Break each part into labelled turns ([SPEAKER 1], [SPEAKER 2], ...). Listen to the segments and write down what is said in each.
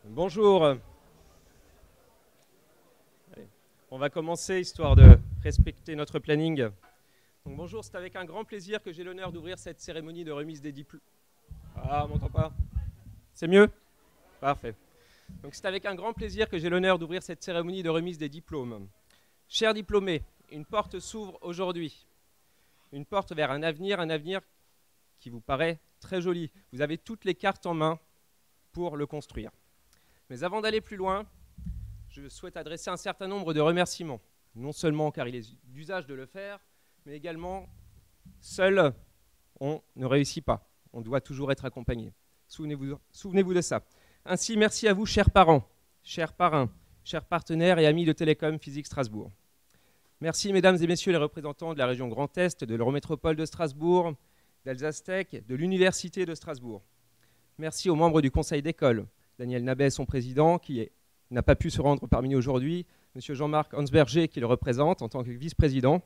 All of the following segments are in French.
[SPEAKER 1] Bonjour. Allez, on va commencer, histoire de respecter notre planning. Donc, bonjour, c'est avec un grand plaisir que j'ai l'honneur d'ouvrir cette cérémonie de remise des diplômes. Ah, on m'entend pas? C'est mieux? Parfait. Donc c'est avec un grand plaisir que j'ai l'honneur d'ouvrir cette cérémonie de remise des diplômes. Chers diplômés, une porte s'ouvre aujourd'hui. Une porte vers un avenir qui vous paraît très joli. Vous avez toutes les cartes en main pour le construire. Mais avant d'aller plus loin, je souhaite adresser un certain nombre de remerciements. Non seulement car il est d'usage de le faire, mais également, seul, on ne réussit pas. On doit toujours être accompagné. Souvenez-vous de ça. Ainsi, merci à vous, chers parents, chers parrains, chers partenaires et amis de Télécom Physique Strasbourg. Merci, mesdames et messieurs les représentants de la région Grand Est, de l'Eurométropole de Strasbourg, d'Alsace Tech, de l'Université de Strasbourg. Merci aux membres du conseil d'école, Daniel Nabet, son président, qui n'a pas pu se rendre parmi nous aujourd'hui, monsieur Jean-Marc Hansberger, qui le représente en tant que vice-président.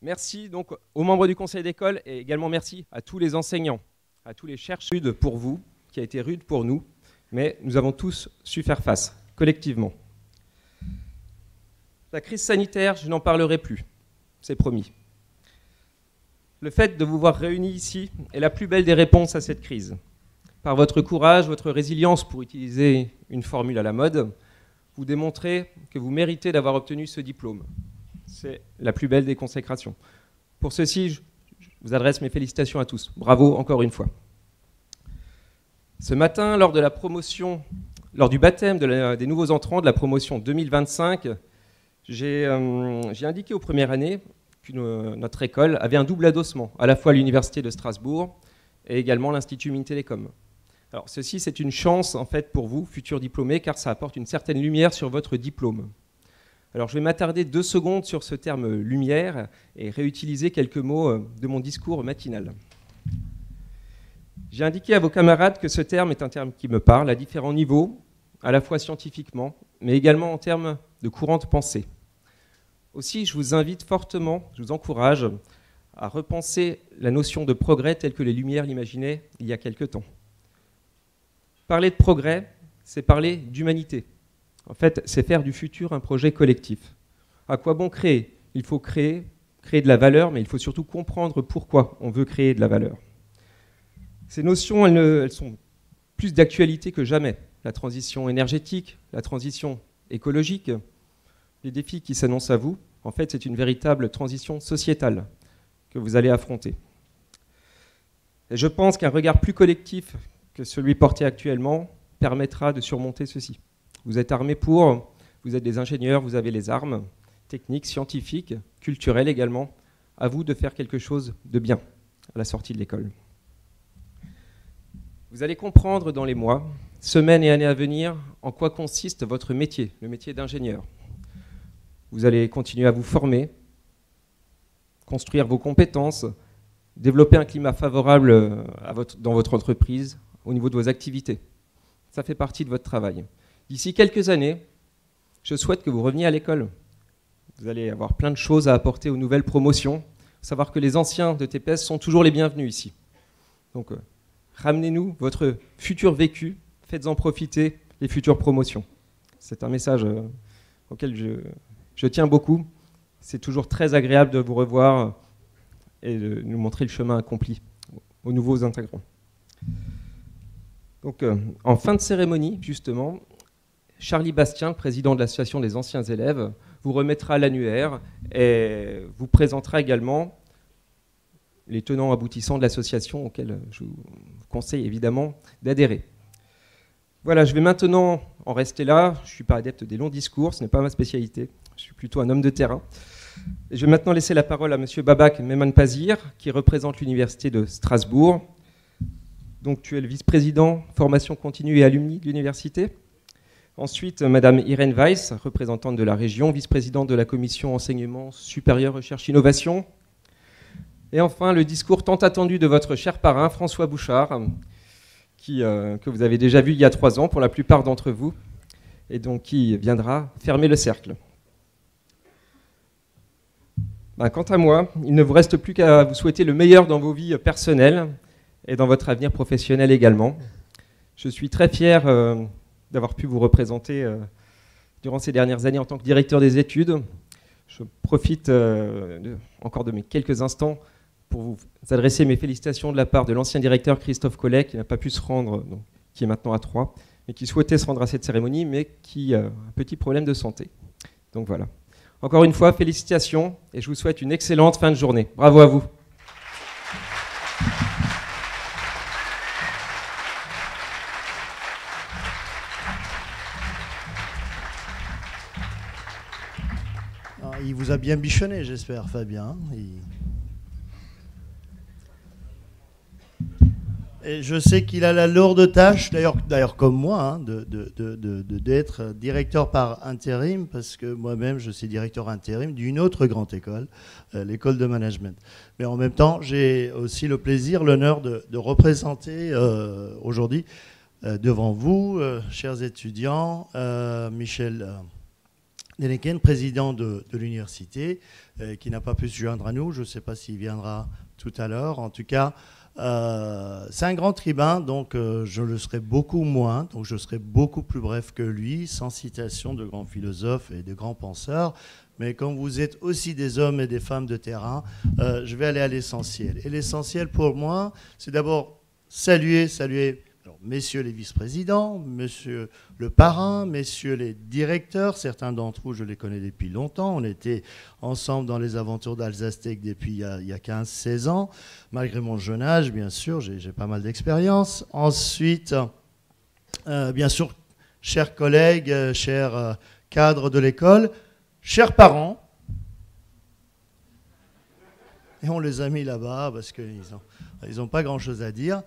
[SPEAKER 1] Merci donc aux membres du conseil d'école et également merci à tous les enseignants, à tous les chercheurs. Rude pour vous, qui a été rude pour nous, mais nous avons tous su faire face, collectivement. La crise sanitaire, je n'en parlerai plus, c'est promis. Le fait de vous voir réunis ici est la plus belle des réponses à cette crise. Par votre courage, votre résilience, pour utiliser une formule à la mode, vous démontrez que vous méritez d'avoir obtenu ce diplôme. C'est la plus belle des consécrations. Pour ceci, je vous adresse mes félicitations à tous. Bravo encore une fois. Ce matin, lors du baptême des nouveaux entrants de la promotion 2025, j'ai indiqué aux premières années que notre école avait un double adossement, à la fois l'Université de Strasbourg et également l'Institut Mines Télécom. Alors ceci, c'est une chance en fait pour vous, futurs diplômés, car ça apporte une certaine lumière sur votre diplôme. Alors je vais m'attarder 2 secondes sur ce terme « lumière » et réutiliser quelques mots de mon discours matinal. J'ai indiqué à vos camarades que ce terme est un terme qui me parle à différents niveaux, à la fois scientifiquement, mais également en termes de courant de pensée. Aussi, je vous invite fortement, je vous encourage à repenser la notion de progrès telle que les Lumières l'imaginaient il y a quelque temps. Parler de progrès, c'est parler d'humanité. En fait, c'est faire du futur un projet collectif. À quoi bon créer? Il faut créer de la valeur, mais il faut surtout comprendre pourquoi on veut créer de la valeur. Ces notions, elles sont plus d'actualité que jamais. La transition énergétique, la transition écologique, les défis qui s'annoncent à vous, en fait, c'est une véritable transition sociétale que vous allez affronter. Et je pense qu'un regard plus collectif que celui porté actuellement permettra de surmonter ceci. Vous êtes armés pour, vous êtes des ingénieurs, vous avez les armes techniques, scientifiques, culturelles également. À vous de faire quelque chose de bien à la sortie de l'école. Vous allez comprendre dans les mois, semaines et années à venir en quoi consiste votre métier, le métier d'ingénieur. Vous allez continuer à vous former, construire vos compétences, développer un climat favorable dans votre entreprise au niveau de vos activités. Ça fait partie de votre travail. D'ici quelques années, je souhaite que vous reveniez à l'école. Vous allez avoir plein de choses à apporter aux nouvelles promotions. Savoir que les anciens de TPS sont toujours les bienvenus ici. Donc, ramenez-nous votre futur vécu, faites-en profiter les futures promotions. C'est un message auquel je tiens beaucoup. C'est toujours très agréable de vous revoir et de nous montrer le chemin accompli aux nouveaux intégrants. Donc, en fin de cérémonie, justement, Charlie Bastien, le président de l'association des anciens élèves, vous remettra l'annuaire et vous présentera également les tenants aboutissants de l'association auxquels je vous conseille évidemment d'adhérer. Voilà, je vais maintenant en rester là. Je ne suis pas adepte des longs discours, ce n'est pas ma spécialité. Je suis plutôt un homme de terrain. Et je vais maintenant laisser la parole à M. Babak Memon-Pazir, qui représente l'Université de Strasbourg. Donc tu es le vice-président formation continue et alumni de l'université. Ensuite, Mme Irène Weiss, représentante de la région, vice-présidente de la commission enseignement supérieur, recherche, innovation. Et enfin, le discours tant attendu de votre cher parrain, François Bouchard, que vous avez déjà vu il y a 3 ans pour la plupart d'entre vous, et donc qui viendra fermer le cercle. Quant à moi, il ne vous reste plus qu'à vous souhaiter le meilleur dans vos vies personnelles et dans votre avenir professionnel également. Je suis très fier d'avoir pu vous représenter durant ces dernières années en tant que directeur des études. Je profite encore de mes quelques instants pour vous adresser mes félicitations de la part de l'ancien directeur Christophe Collet, qui n'a pas pu se rendre, donc, qui est maintenant à Troyes, et qui souhaitait se rendre à cette cérémonie, mais qui a un petit problème de santé. Donc voilà. Encore une fois, félicitations, et je vous souhaite une excellente fin de journée. Bravo à vous.
[SPEAKER 2] Il vous a bien bichonné, j'espère, Fabien. Et je sais qu'il a la lourde tâche, d'ailleurs comme moi, hein, d'être directeur par intérim, parce que moi-même, je suis directeur intérim d'une autre grande école, l'école de management. Mais en même temps, j'ai aussi le plaisir, l'honneur de représenter aujourd'hui devant vous, chers étudiants, Michel Deneken, président de l'université, qui n'a pas pu se joindre à nous. Je ne sais pas s'il viendra tout à l'heure. En tout cas, c'est un grand tribun, donc je le serai beaucoup moins, donc je serai beaucoup plus bref que lui, sans citation de grands philosophes et de grands penseurs. Mais comme vous êtes aussi des hommes et des femmes de terrain, je vais aller à l'essentiel. Et l'essentiel pour moi, c'est d'abord saluer alors, messieurs les vice-présidents, monsieur le parrain, messieurs les directeurs. Certains d'entre vous, je les connais depuis longtemps. On était ensemble dans les aventures d'Alsastec depuis il y a 15-16 ans. Malgré mon jeune âge, bien sûr, j'ai pas mal d'expérience. Ensuite, bien sûr, chers collègues, chers cadres de l'école, chers parents. Et on les a mis là-bas parce qu'ils n'ont pas grand-chose à dire.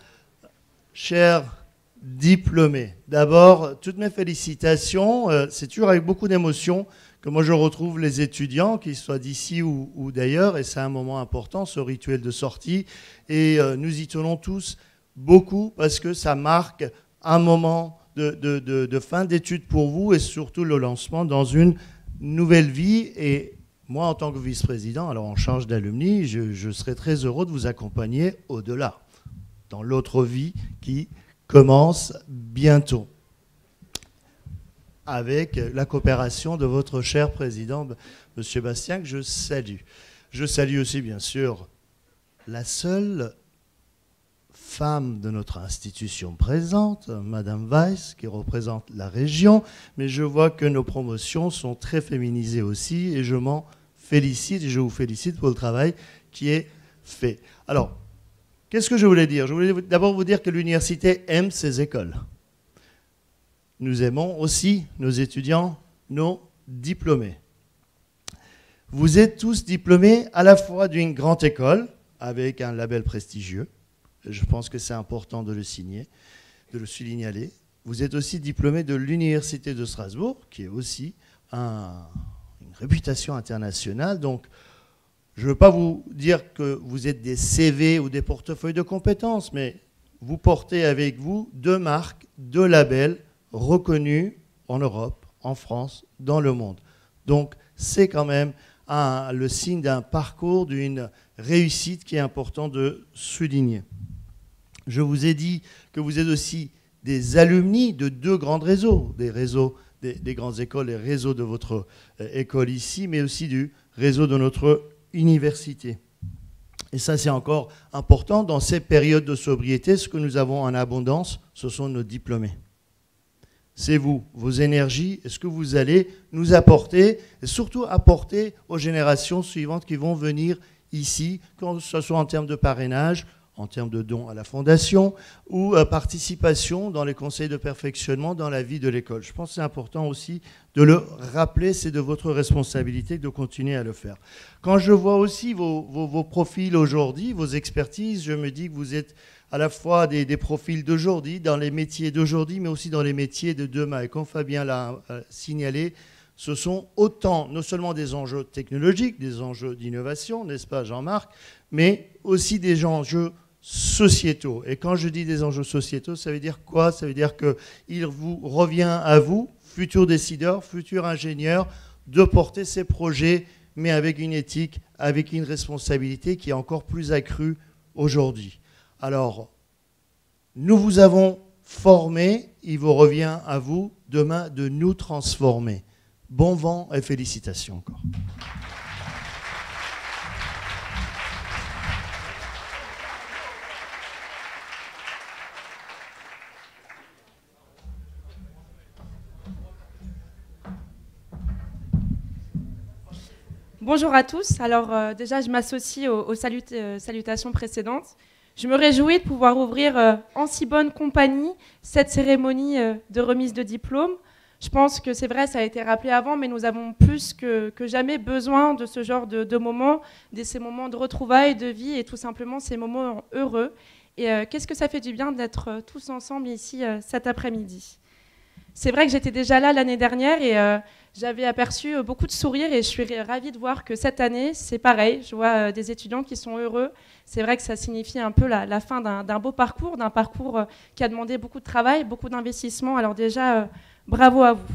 [SPEAKER 2] Chers diplômés, d'abord, toutes mes félicitations. C'est toujours avec beaucoup d'émotion que moi je retrouve les étudiants, qu'ils soient d'ici ou d'ailleurs, et c'est un moment important, ce rituel de sortie. Et nous y tenons tous beaucoup parce que ça marque un moment de fin d'études pour vous et surtout le lancement dans une nouvelle vie. Et moi, en tant que vice-président, alors en charge d'alumni, je serai très heureux de vous accompagner au-delà, dans l'autre vie qui commence bientôt, avec la coopération de votre cher président, M. Bastien, que je salue. Je salue aussi, bien sûr, la seule femme de notre institution présente, Madame Weiss, qui représente la région, mais je vois que nos promotions sont très féminisées aussi, et je m'en félicite, et je vous félicite pour le travail qui est fait. Alors, qu'est-ce que je voulais dire? Je voulais d'abord vous dire que l'université aime ses écoles. Nous aimons aussi nos étudiants, nos diplômés. Vous êtes tous diplômés à la fois d'une grande école, avec un label prestigieux. Je pense que c'est important de le signer, de le souligner. Vous êtes aussi diplômés de l'Université de Strasbourg, qui est aussi une réputation internationale. Donc, je ne veux pas vous dire que vous êtes des CV ou des portefeuilles de compétences, mais vous portez avec vous 2 marques, 2 labels reconnus en Europe, en France, dans le monde. Donc, c'est quand même le signe d'un parcours, d'une réussite qui est important de souligner. Je vous ai dit que vous êtes aussi des alumni de 2 grands réseaux, des grandes écoles, les réseaux de votre école ici, mais aussi du réseau de notre université. Et ça, c'est encore important. Dans ces périodes de sobriété, ce que nous avons en abondance, ce sont nos diplômés. C'est vous, vos énergies, et ce que vous allez nous apporter, et surtout apporter aux générations suivantes qui vont venir ici, que ce soit en termes de parrainage, en termes de dons à la fondation, ou participation dans les conseils de perfectionnement dans la vie de l'école. Je pense que c'est important aussi de le rappeler, c'est de votre responsabilité de continuer à le faire. Quand je vois aussi vos profils aujourd'hui, vos expertises, je me dis que vous êtes à la fois des profils d'aujourd'hui, dans les métiers d'aujourd'hui, mais aussi dans les métiers de demain. Et comme Fabien l'a signalé, ce sont autant, non seulement des enjeux technologiques, des enjeux d'innovation, n'est-ce pas Jean-Marc, mais aussi des enjeux sociétaux. Et quand je dis des enjeux sociétaux, ça veut dire quoi? Ça veut dire qu'il vous revient à vous, futurs décideurs, futurs ingénieurs, de porter ces projets, mais avec une éthique, avec une responsabilité qui est encore plus accrue aujourd'hui. Alors, nous vous avons formés, il vous revient à vous demain de nous transformer. Bon vent et félicitations encore.
[SPEAKER 3] Bonjour à tous. Alors déjà, je m'associe aux salutations précédentes. Je me réjouis de pouvoir ouvrir en si bonne compagnie cette cérémonie de remise de diplôme. Je pense que c'est vrai, ça a été rappelé avant, mais nous avons plus que jamais besoin de ce genre de moments, de ces moments de retrouvailles, de vie et tout simplement ces moments heureux. Et qu'est-ce que ça fait du bien d'être tous ensemble ici cet après-midi. C'est vrai que j'étais déjà là l'année dernière et j'avais aperçu beaucoup de sourires et je suis ravie de voir que cette année, c'est pareil. Je vois des étudiants qui sont heureux. C'est vrai que ça signifie un peu la fin d'un beau parcours, d'un parcours qui a demandé beaucoup de travail, beaucoup d'investissement. Alors déjà, bravo à vous.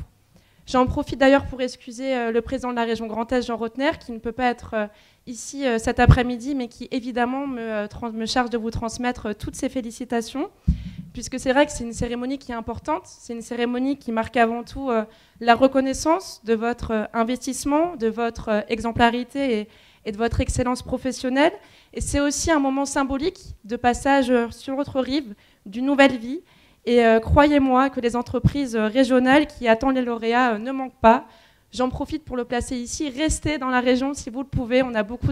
[SPEAKER 3] J'en profite d'ailleurs pour excuser le président de la région Grand Est, Jean Rotner, qui ne peut pas être ici cet après-midi, mais qui évidemment me charge de vous transmettre toutes ses félicitations. Puisque c'est vrai que c'est une cérémonie qui est importante, c'est une cérémonie qui marque avant tout la reconnaissance de votre investissement, de votre exemplarité et de votre excellence professionnelle. Et c'est aussi un moment symbolique de passage sur votre rive d'une nouvelle vie. Et croyez-moi que les entreprises régionales qui attendent les lauréats ne manquent pas. J'en profite pour le placer ici. Restez dans la région si vous le pouvez. On a beaucoup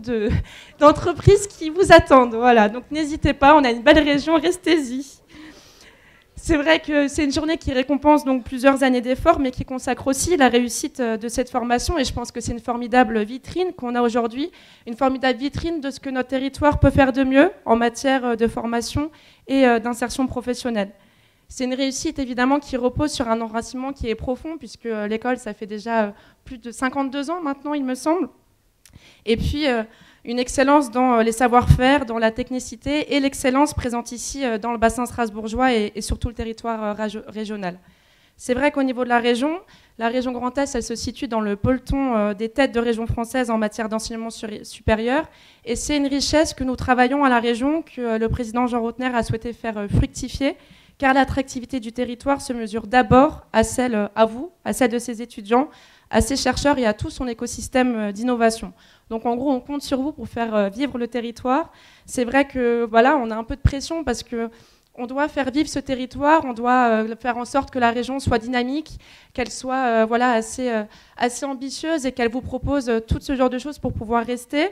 [SPEAKER 3] d'entreprises qui vous attendent. Voilà. Donc n'hésitez pas, on a une belle région, restez-y. C'est vrai que c'est une journée qui récompense donc plusieurs années d'efforts, mais qui consacre aussi la réussite de cette formation. Et je pense que c'est une formidable vitrine qu'on a aujourd'hui, une formidable vitrine de ce que notre territoire peut faire de mieux en matière de formation et d'insertion professionnelle. C'est une réussite évidemment qui repose sur un enracinement qui est profond, puisque l'école, ça fait déjà plus de 52 ans maintenant, il me semble. Et puis une excellence dans les savoir-faire, dans la technicité et l'excellence présente ici dans le bassin strasbourgeois et sur tout le territoire régional. C'est vrai qu'au niveau de la région Grand Est, elle se situe dans le peloton des têtes de régions françaises en matière d'enseignement supérieur. Et c'est une richesse que nous travaillons à la région, que le président Jean Rotner a souhaité faire fructifier, car l'attractivité du territoire se mesure d'abord à celle de ses étudiants, à ses chercheurs et à tout son écosystème d'innovation. Donc en gros, on compte sur vous pour faire vivre le territoire. C'est vrai que voilà, on a un peu de pression parce que on doit faire vivre ce territoire, on doit faire en sorte que la région soit dynamique, qu'elle soit assez ambitieuse et qu'elle vous propose tout ce genre de choses pour pouvoir rester.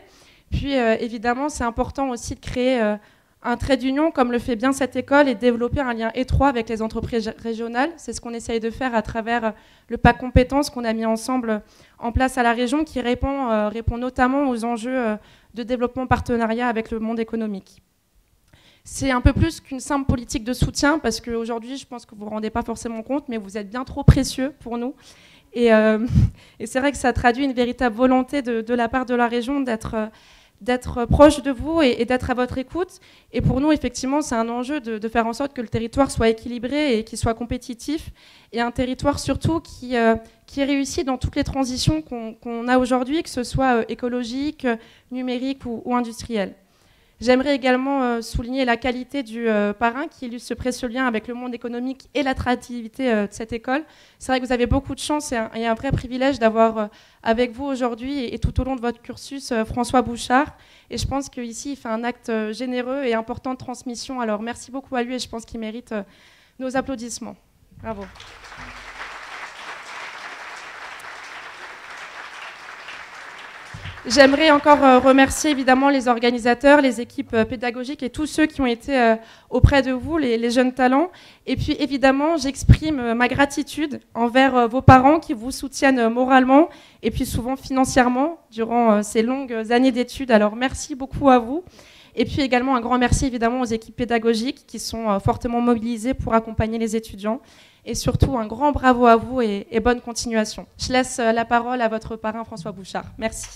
[SPEAKER 3] Puis évidemment, c'est important aussi de créer un trait d'union comme le fait bien cette école et développer un lien étroit avec les entreprises régionales. C'est ce qu'on essaye de faire à travers le pack compétences qu'on a mis ensemble en place à la région qui répond notamment aux enjeux de développement partenariat avec le monde économique. C'est un peu plus qu'une simple politique de soutien parce qu'aujourd'hui, je pense que vous ne vous rendez pas forcément compte, mais vous êtes bien trop précieux pour nous. Et c'est vrai que ça traduit une véritable volonté de la part de la région d'être proche de vous et d'être à votre écoute. Et pour nous, effectivement, c'est un enjeu de faire en sorte que le territoire soit équilibré et qu'il soit compétitif. Et un territoire surtout qui réussit dans toutes les transitions qu'on a aujourd'hui, que ce soit écologique, numérique ou industrielle. J'aimerais également souligner la qualité du parrain qui illustre ce précieux lien avec le monde économique et l'attractivité de cette école. C'est vrai que vous avez beaucoup de chance et un vrai privilège d'avoir avec vous aujourd'hui et tout au long de votre cursus François Bouchard. Et je pense qu'ici, il fait un acte généreux et important de transmission. Alors merci beaucoup à lui et je pense qu'il mérite nos applaudissements. Bravo. J'aimerais encore remercier évidemment les organisateurs, les équipes pédagogiques et tous ceux qui ont été auprès de vous, les jeunes talents. Et puis évidemment, j'exprime ma gratitude envers vos parents qui vous soutiennent moralement et puis souvent financièrement durant ces longues années d'études. Alors merci beaucoup à vous. Et puis également un grand merci évidemment aux équipes pédagogiques qui sont fortement mobilisées pour accompagner les étudiants. Et surtout, un grand bravo à vous et bonne continuation. Je laisse la parole à votre parrain François Bouchard. Merci.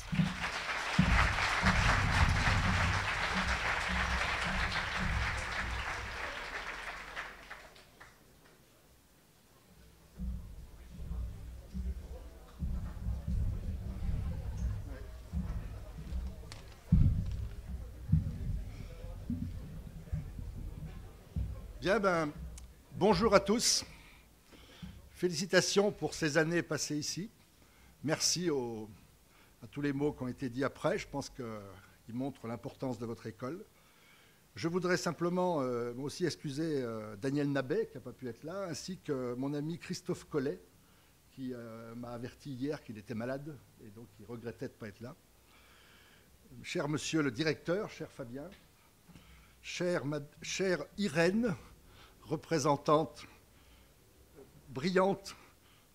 [SPEAKER 4] Bien, Bonjour à tous. Félicitations pour ces années passées ici. Merci à tous les mots qui ont été dits après. Je pense qu'ils montrent l'importance de votre école. Je voudrais simplement moi aussi excuser Daniel Nabet, qui n'a pas pu être là, ainsi que mon ami Christophe Collet, qui m'a averti hier qu'il était malade et donc il regrettait de ne pas être là. Cher monsieur le directeur, cher Fabien, chère Irène, représentante brillante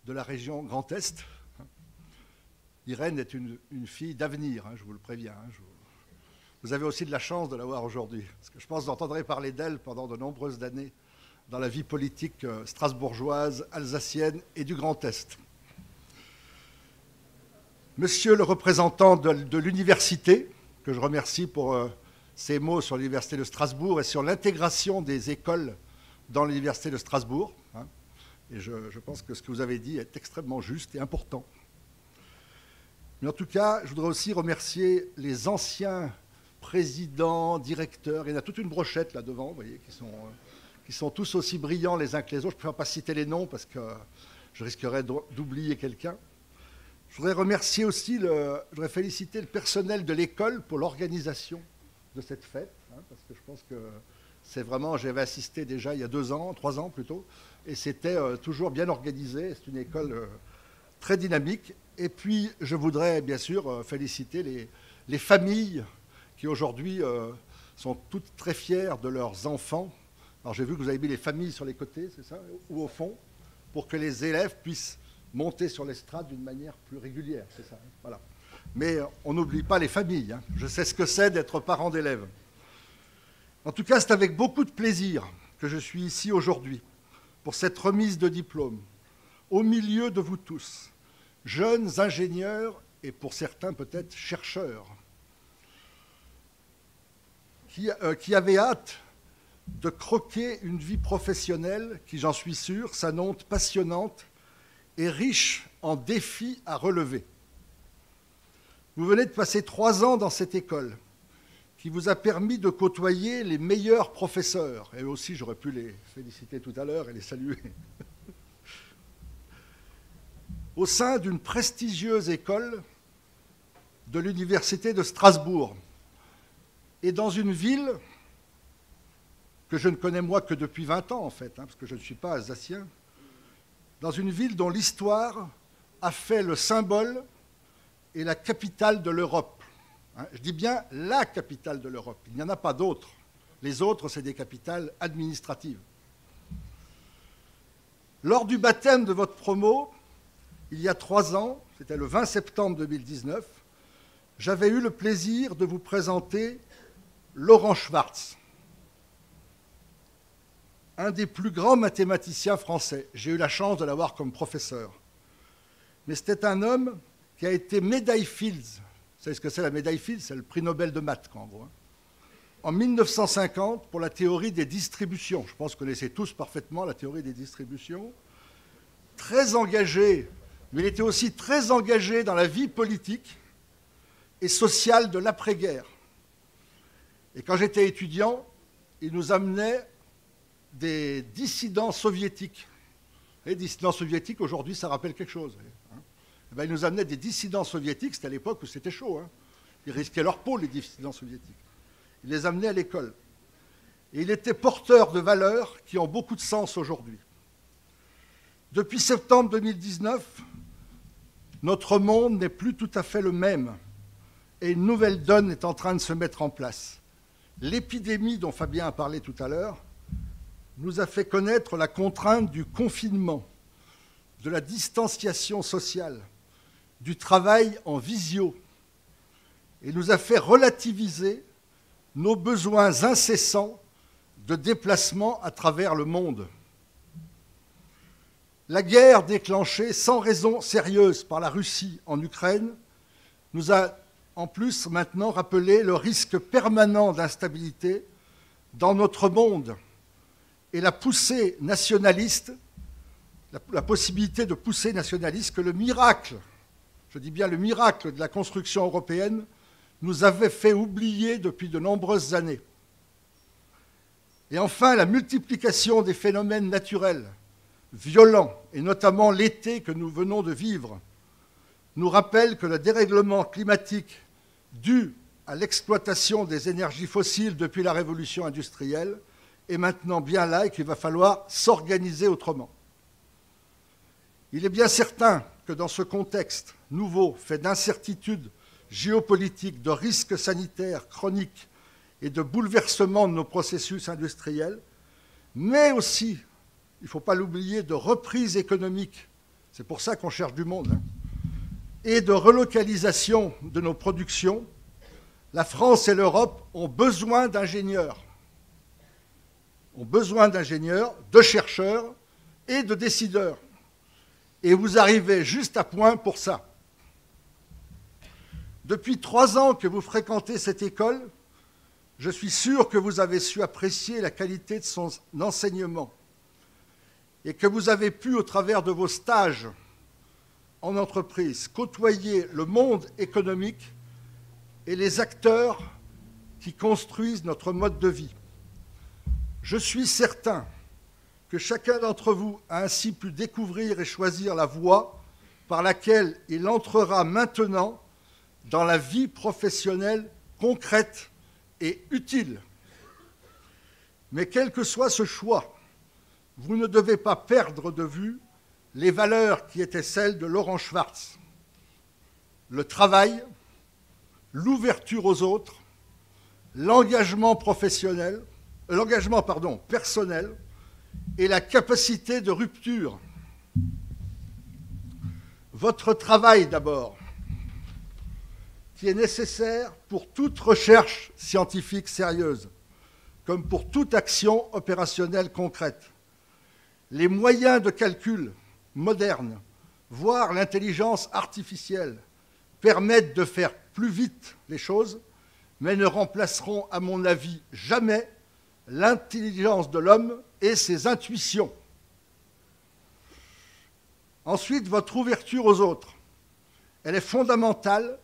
[SPEAKER 4] de la région Grand Est. Irène est une fille d'avenir, je vous le préviens. Vous avez aussi de la chance de la voir aujourd'hui, parce que je pense que vous entendrez parler d'elle pendant de nombreuses années dans la vie politique strasbourgeoise, alsacienne et du Grand Est. Monsieur le représentant de l'université, que je remercie pour ses mots sur l'université de Strasbourg et sur l'intégration des écoles dans l'université de Strasbourg. Et je pense que ce que vous avez dit est extrêmement juste et important. Mais en tout cas, je voudrais aussi remercier les anciens présidents, directeurs. Il y en a toute une brochette là devant, vous voyez, qui sont tous aussi brillants les uns que les autres. Je ne peux pas citer les noms parce que je risquerais d'oublier quelqu'un. Je voudrais remercier aussi, je voudrais féliciter le personnel de l'école pour l'organisation de cette fête, parce que je pense que c'est vraiment, j'avais assisté déjà il y a 2 ans, 3 ans plutôt, et c'était toujours bien organisé. C'est une école très dynamique. Et puis, je voudrais bien sûr féliciter les familles qui aujourd'hui sont toutes très fières de leurs enfants. Alors, j'ai vu que vous avez mis les familles sur les côtés, c'est ça, ou au fond, pour que les élèves puissent monter sur l'estrade d'une manière plus régulière, c'est ça. Voilà. Mais on n'oublie pas les familles. Je sais ce que c'est d'être parent d'élèves. En tout cas, c'est avec beaucoup de plaisir que je suis ici aujourd'hui pour cette remise de diplôme, au milieu de vous tous, jeunes ingénieurs et pour certains peut-être chercheurs, qui avaient hâte de croquer une vie professionnelle qui, j'en suis sûr, s'annonce passionnante et riche en défis à relever. Vous venez de passer 3 ans dans cette école qui vous a permis de côtoyer les meilleurs professeurs. Et aussi, j'aurais pu les féliciter tout à l'heure et les saluer. Au sein d'une prestigieuse école de l'Université de Strasbourg et dans une ville que je ne connais moi que depuis 20 ans en fait, parce que je ne suis pas alsacien, dans une ville dont l'histoire a fait le symbole et la capitale de l'Europe. Je dis bien la capitale de l'Europe. Il n'y en a pas d'autres. Les autres, c'est des capitales administratives. Lors du baptême de votre promo, il y a 3 ans, c'était le 20 septembre 2019, j'avais eu le plaisir de vous présenter Laurent Schwartz, un des plus grands mathématiciens français. J'ai eu la chance de l'avoir comme professeur. Mais c'était un homme qui a été médaille Fields. Vous savez ce que c'est la médaille Fields? C'est le prix Nobel de maths, en gros. En 1950, pour la théorie des distributions. Je pense que vous connaissez tous parfaitement la théorie des distributions. Très engagé, mais il était aussi très engagé dans la vie politique et sociale de l'après-guerre. Et quand j'étais étudiant, il nous amenait des dissidents soviétiques. Les dissidents soviétiques, aujourd'hui, ça rappelle quelque chose. Il nous amenait des dissidents soviétiques, c'était à l'époque où c'était chaud. Ils risquaient leur peau, les dissidents soviétiques. Il les amenait à l'école. Et il était porteur de valeurs qui ont beaucoup de sens aujourd'hui. Depuis septembre 2019, notre monde n'est plus tout à fait le même. Et une nouvelle donne est en train de se mettre en place. L'épidémie dont Fabien a parlé tout à l'heure nous a fait connaître la contrainte du confinement, de la distanciation sociale, du travail en visio, et nous a fait relativiser nos besoins incessants de déplacement à travers le monde. La guerre déclenchée sans raison sérieuse par la Russie en Ukraine nous a en plus maintenant rappelé le risque permanent d'instabilité dans notre monde et la poussée nationaliste, la possibilité de poussée nationaliste que le miracle, je dis bien le miracle de la construction européenne, nous avait fait oublier depuis de nombreuses années. Et enfin, la multiplication des phénomènes naturels violents, et notamment l'été que nous venons de vivre, nous rappelle que le dérèglement climatique dû à l'exploitation des énergies fossiles depuis la révolution industrielle est maintenant bien là et qu'il va falloir s'organiser autrement. Il est bien certain que dans ce contexte nouveau, fait d'incertitudes géopolitiques, de risques sanitaires chroniques et de bouleversements de nos processus industriels, mais aussi, il ne faut pas l'oublier, de reprise économique, c'est pour ça qu'on cherche du monde, hein, et de relocalisation de nos productions, la France et l'Europe ont besoin d'ingénieurs. Ont besoin d'ingénieurs, de chercheurs et de décideurs. Et vous arrivez juste à point pour ça. Depuis 3 ans que vous fréquentez cette école, je suis sûr que vous avez su apprécier la qualité de son enseignement et que vous avez pu, au travers de vos stages en entreprise, côtoyer le monde économique et les acteurs qui construisent notre mode de vie. Je suis certain que chacun d'entre vous a ainsi pu découvrir et choisir la voie par laquelle il entrera maintenant dans la vie professionnelle concrète et utile. Mais quel que soit ce choix, vous ne devez pas perdre de vue les valeurs qui étaient celles de Laurent Schwartz. Le travail, l'ouverture aux autres, l'engagement personnel et la capacité de rupture. Votre travail d'abord, qui est nécessaire pour toute recherche scientifique sérieuse, comme pour toute action opérationnelle concrète. Les moyens de calcul modernes, voire l'intelligence artificielle, permettent de faire plus vite les choses, mais ne remplaceront, à mon avis, jamais l'intelligence de l'homme et ses intuitions. Ensuite, votre ouverture aux autres. Elle est fondamentale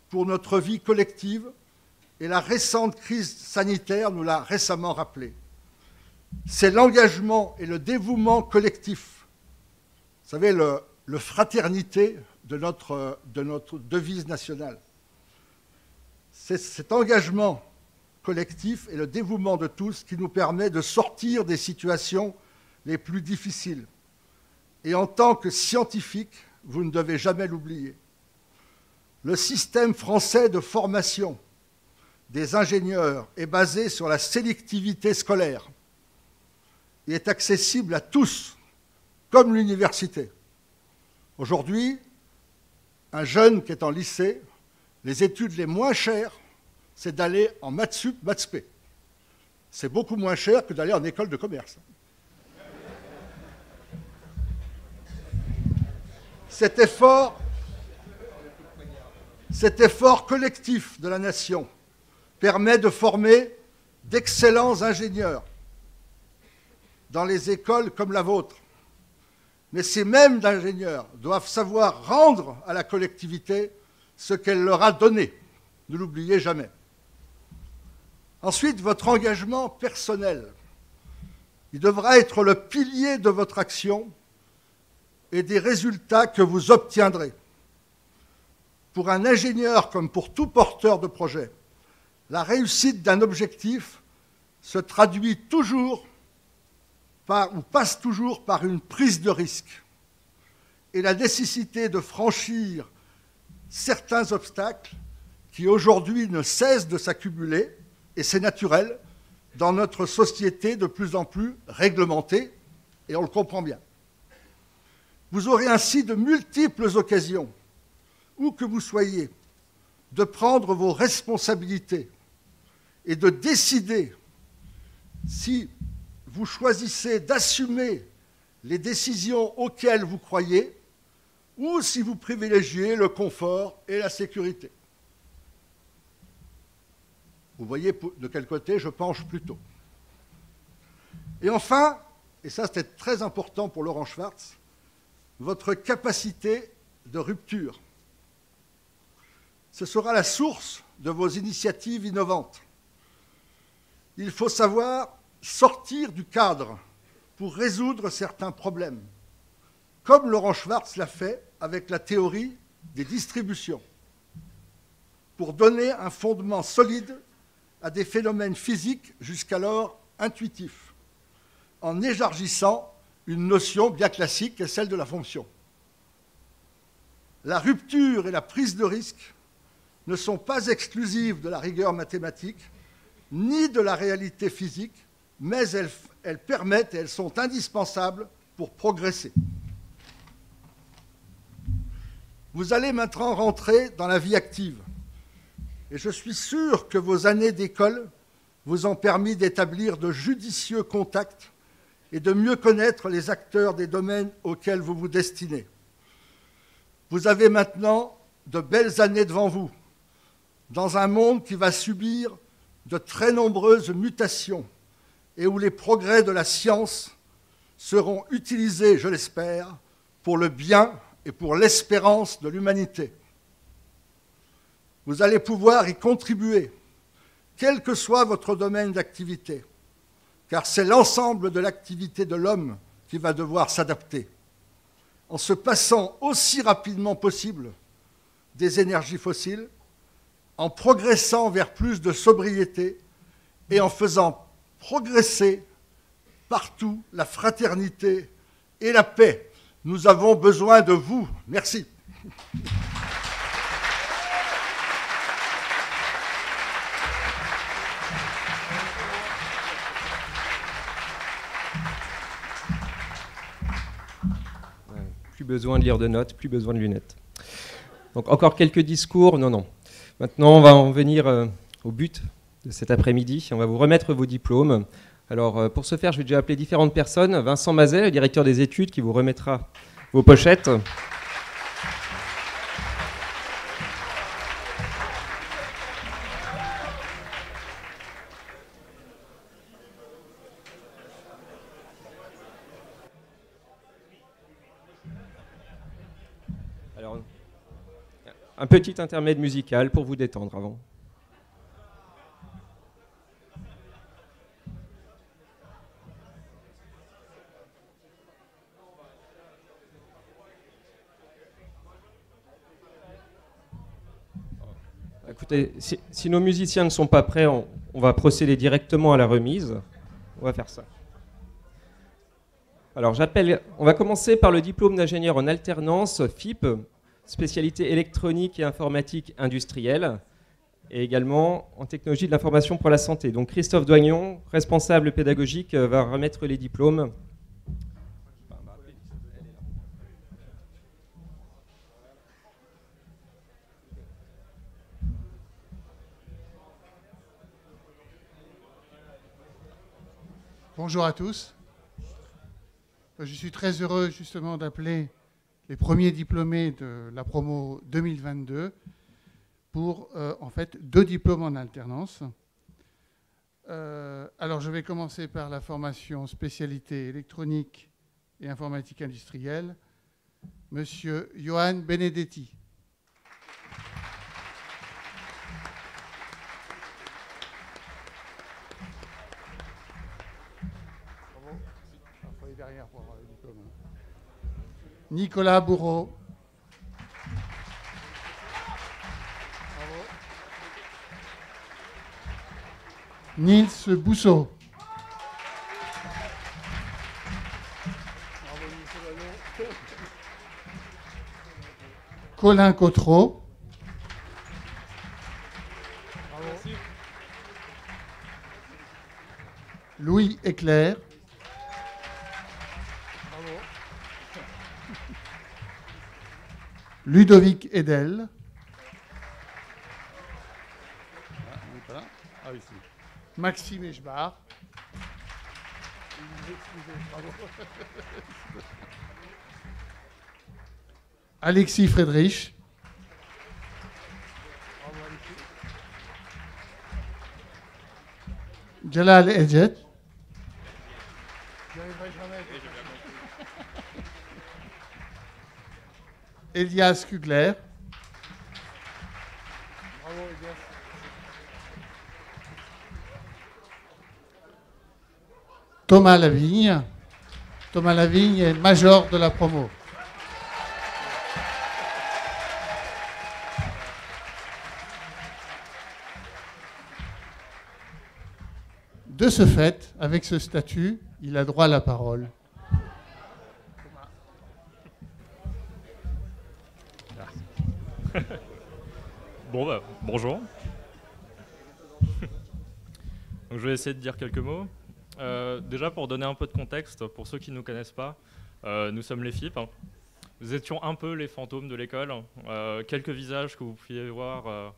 [SPEAKER 4] pour notre vie collective et la récente crise sanitaire nous l'a récemment rappelé. C'est l'engagement et le dévouement collectif. Vous savez, le fraternité de notre devise nationale. C'est cet engagement collectif et le dévouement de tous qui nous permet de sortir des situations les plus difficiles. Et en tant que scientifique, vous ne devez jamais l'oublier. Le système français de formation des ingénieurs est basé sur la sélectivité scolaire et est accessible à tous, comme l'université. Aujourd'hui, un jeune qui est en lycée, les études les moins chères, c'est d'aller en maths sup, maths spé. C'est beaucoup moins cher que d'aller en école de commerce. Cet effort collectif de la nation permet de former d'excellents ingénieurs dans les écoles comme la vôtre. Mais ces mêmes ingénieurs doivent savoir rendre à la collectivité ce qu'elle leur a donné. Ne l'oubliez jamais. Ensuite, votre engagement personnel. Il devra être le pilier de votre action et des résultats que vous obtiendrez. Pour un ingénieur comme pour tout porteur de projet, la réussite d'un objectif se traduit toujours ou passe toujours par une prise de risque et la nécessité de franchir certains obstacles qui aujourd'hui ne cessent de s'accumuler, et c'est naturel, dans notre société de plus en plus réglementée, et on le comprend bien. Vous aurez ainsi de multiples occasions, où que vous soyez, de prendre vos responsabilités et de décider si vous choisissez d'assumer les décisions auxquelles vous croyez ou si vous privilégiez le confort et la sécurité. Vous voyez de quel côté je penche plutôt. Et enfin, et ça c'était très important pour Laurent Schwartz, votre capacité de rupture. Ce sera la source de vos initiatives innovantes. Il faut savoir sortir du cadre pour résoudre certains problèmes, comme Laurent Schwartz l'a fait avec la théorie des distributions, pour donner un fondement solide à des phénomènes physiques jusqu'alors intuitifs, en élargissant une notion bien classique qui est celle de la fonction. La rupture et la prise de risque ne sont pas exclusives de la rigueur mathématique, ni de la réalité physique, mais elles permettent et elles sont indispensables pour progresser. Vous allez maintenant rentrer dans la vie active. Et je suis sûr que vos années d'école vous ont permis d'établir de judicieux contacts et de mieux connaître les acteurs des domaines auxquels vous vous destinez. Vous avez maintenant de belles années devant vous, dans un monde qui va subir de très nombreuses mutations et où les progrès de la science seront utilisés, je l'espère, pour le bien et pour l'espérance de l'humanité. Vous allez pouvoir y contribuer, quel que soit votre domaine d'activité, car c'est l'ensemble de l'activité de l'homme qui va devoir s'adapter, en se passant aussi rapidement possible des énergies fossiles, en progressant vers plus de sobriété et en faisant progresser partout la fraternité et la paix. Nous avons besoin de vous. Merci.
[SPEAKER 1] Plus besoin de lire de notes, plus besoin de lunettes. Donc encore quelques discours, non. Maintenant, on va en venir au but de cet après-midi. On va vous remettre vos diplômes. Alors, pour ce faire, je vais déjà appeler différentes personnes. Vincent Mazet, le directeur des études, qui vous remettra vos pochettes. Alors, un petit intermède musical pour vous détendre avant. Écoutez, si nos musiciens ne sont pas prêts, on va procéder directement à la remise. On va faire ça. Alors, on va commencer par le diplôme d'ingénieur en alternance FIP, spécialité électronique et informatique industrielle, et également en technologie de l'information pour la santé. Donc Christophe Doignon, responsable pédagogique, va remettre les diplômes.
[SPEAKER 5] Bonjour à tous. Je suis très heureux justement d'appeler les premiers diplômés de la promo 2022 pour en fait 2 diplômes en alternance. Alors je vais commencer par la formation spécialité électronique et informatique industrielle. Monsieur Johan Benedetti. Derrière pour avoir le diplôme. Nicolas Bourreau. Bravo. Nils Bousseau. Bravo, Colin Cotreau. Bravo. Louis Éclair. Ludovic Edel. Maxime Echbar. Alexis Friedrich. Jalal Edjet. Elias Kugler. Bravo, Elias. Thomas Lavigne. Thomas Lavigne est major de la promo. De ce fait, avec ce statut, il a droit à la parole.
[SPEAKER 6] Bon, bonjour. Donc, je vais essayer de dire quelques mots. Déjà, pour donner un peu de contexte, pour ceux qui ne nous connaissent pas, nous sommes les FIP. Nous étions un peu les fantômes de l'école. Quelques visages que vous pouviez voir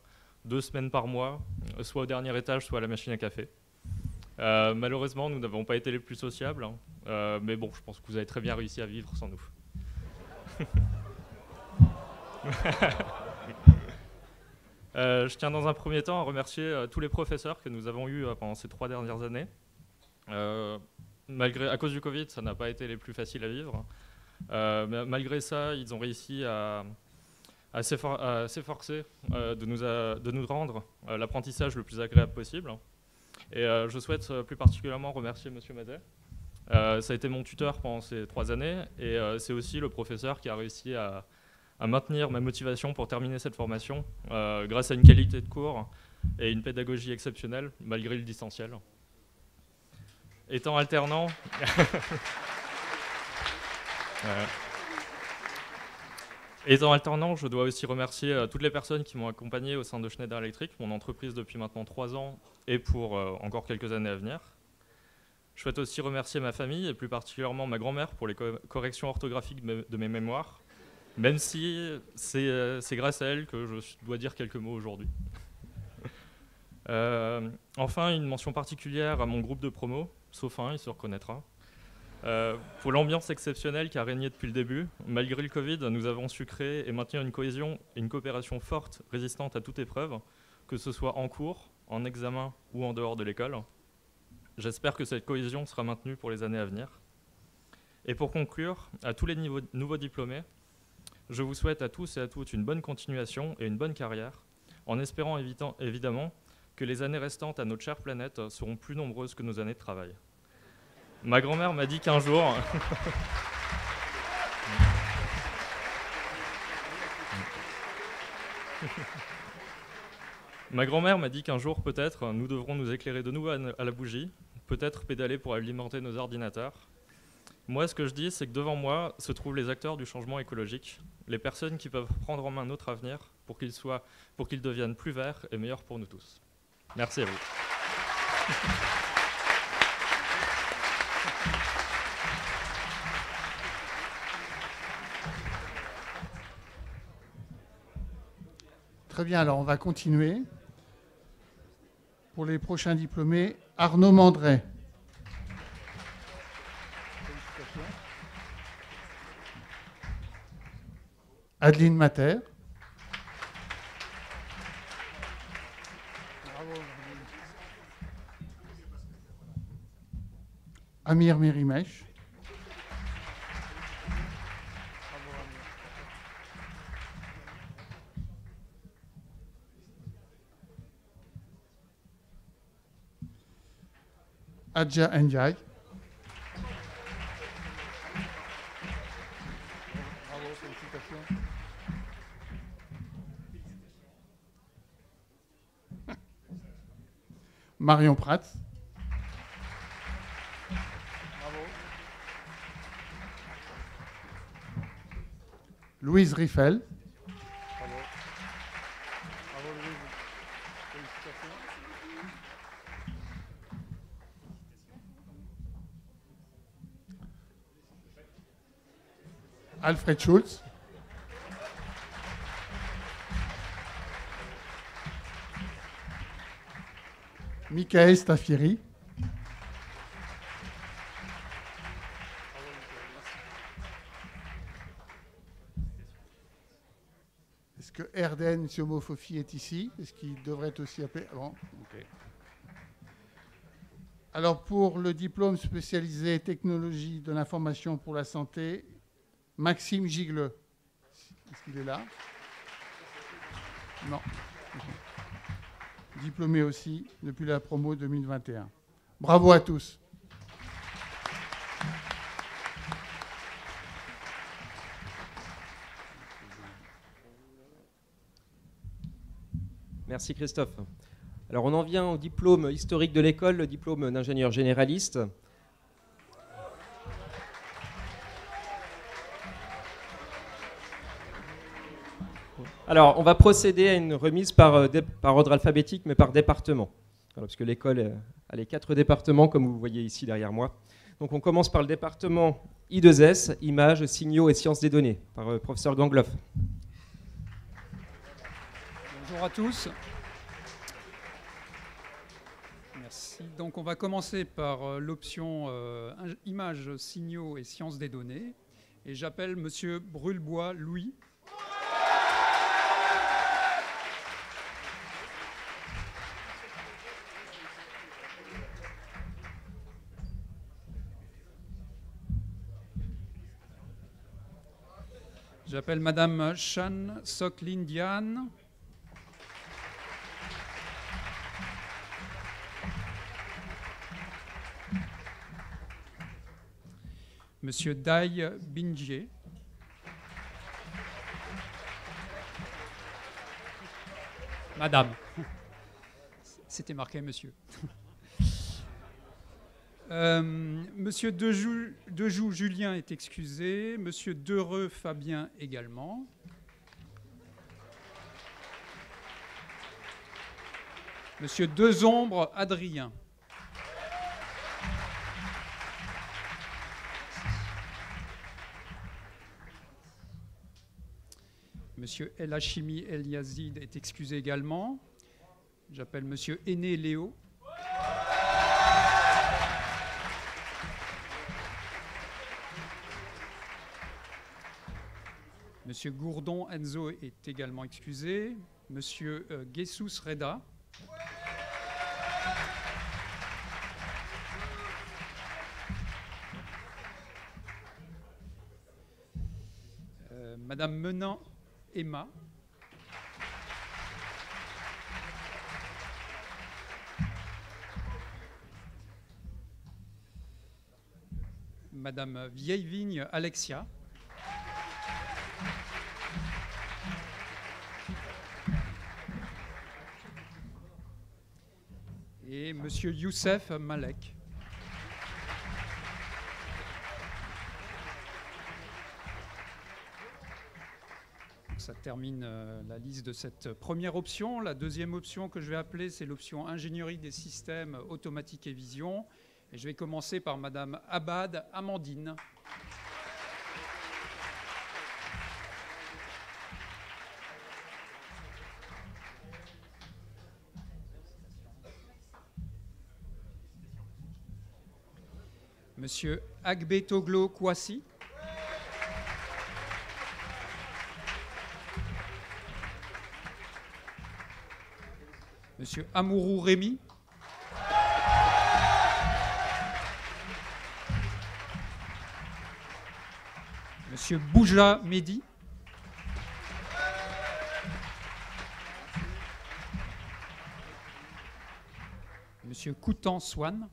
[SPEAKER 6] 2 semaines par mois, soit au dernier étage, soit à la machine à café. Malheureusement, nous n'avons pas été les plus sociables. Mais bon, je pense que vous avez très bien réussi à vivre sans nous. Je tiens dans un premier temps à remercier tous les professeurs que nous avons eus pendant ces 3 dernières années. À cause du Covid, ça n'a pas été les plus faciles à vivre. Mais malgré ça, ils ont réussi à s'efforcer de nous rendre l'apprentissage le plus agréable possible. Et je souhaite plus particulièrement remercier M. Mazet. Ça a été mon tuteur pendant ces 3 années et c'est aussi le professeur qui a réussi à maintenir ma motivation pour terminer cette formation grâce à une qualité de cours et une pédagogie exceptionnelle malgré le distanciel. Étant alternant, je dois aussi remercier toutes les personnes qui m'ont accompagné au sein de Schneider Electric, mon entreprise depuis maintenant 3 ans et pour encore quelques années à venir. Je souhaite aussi remercier ma famille et plus particulièrement ma grand-mère pour les corrections orthographiques de mes mémoires. Même si c'est grâce à elle que je dois dire quelques mots aujourd'hui. Enfin, une mention particulière à mon groupe de promo, sauf un, il se reconnaîtra. Pour l'ambiance exceptionnelle qui a régné depuis le début, malgré le Covid, nous avons su créer et maintenir une cohésion et une coopération forte, résistante à toute épreuve, que ce soit en cours, en examen ou en dehors de l'école. J'espère que cette cohésion sera maintenue pour les années à venir. Et pour conclure, à tous les nouveaux diplômés, je vous souhaite à tous et à toutes une bonne continuation et une bonne carrière, en espérant évidemment que les années restantes à notre chère planète seront plus nombreuses que nos années de travail. Ma grand-mère m'a dit qu'un jour... Ma grand-mère m'a dit qu'un jour, peut-être, nous devrons nous éclairer de nouveau à la bougie, peut-être pédaler pour alimenter nos ordinateurs. Moi, ce que je dis, c'est que devant moi se trouvent les acteurs du changement écologique, les personnes qui peuvent prendre en main notre avenir pour qu'il devienne plus vert et meilleur pour nous tous. Merci à vous.
[SPEAKER 5] Très bien, alors on va continuer. Pour les prochains diplômés, Arnaud Mandret. Adeline Mater. Amir Mérimèche. Adja Ndiaye. Marion Prats. Louise Riffel. Alfred Schulz. Michael Staffieri. Est-ce que Erden Siomofofi est ici? Est-ce qu'il devrait être aussi appelé? Bon, okay. Alors, pour le diplôme spécialisé technologie de l'information pour la santé, Maxime Gigleux. Est-ce qu'il est là? Non. Diplômé aussi depuis la promo 2021. Bravo à tous.
[SPEAKER 1] Merci Christophe. Alors on en vient au diplôme historique de l'école, le diplôme d'ingénieur généraliste. Alors on va procéder à une remise par ordre alphabétique, mais par département. Alors, parce que l'école a les 4 départements, comme vous voyez ici derrière moi. Donc on commence par le département I2S, images, signaux et sciences des données, par le professeur Gangloff.
[SPEAKER 7] Bonjour à tous. Merci. Donc on va commencer par l'option images, signaux et sciences des données. Et j'appelle Monsieur Brulebois Louis. J'appelle Madame Chan Sok Lindian. Monsieur Dai Binjie. Madame. C'était marqué monsieur. Monsieur Dejoux Julien est excusé. Monsieur Dereux Fabien également. Monsieur Dezombre Adrien. Monsieur El Hachimi El Yazid est excusé également. J'appelle Monsieur Aîné Léo. Monsieur Gourdon Enzo est également excusé. Monsieur Guessous Reda. Madame Menant Emma. Madame Vieillevigne Alexia. Et Monsieur Youssef Malek. Ça termine la liste de cette première option. La deuxième option que je vais appeler, c'est l'option ingénierie des systèmes automatiques et vision. Et je vais commencer par Madame Abad Amandine. Monsieur Agbetoglo Kouassi. Monsieur Amourou Rémy. Monsieur Bouja Mehdi. Monsieur Coutan Swan.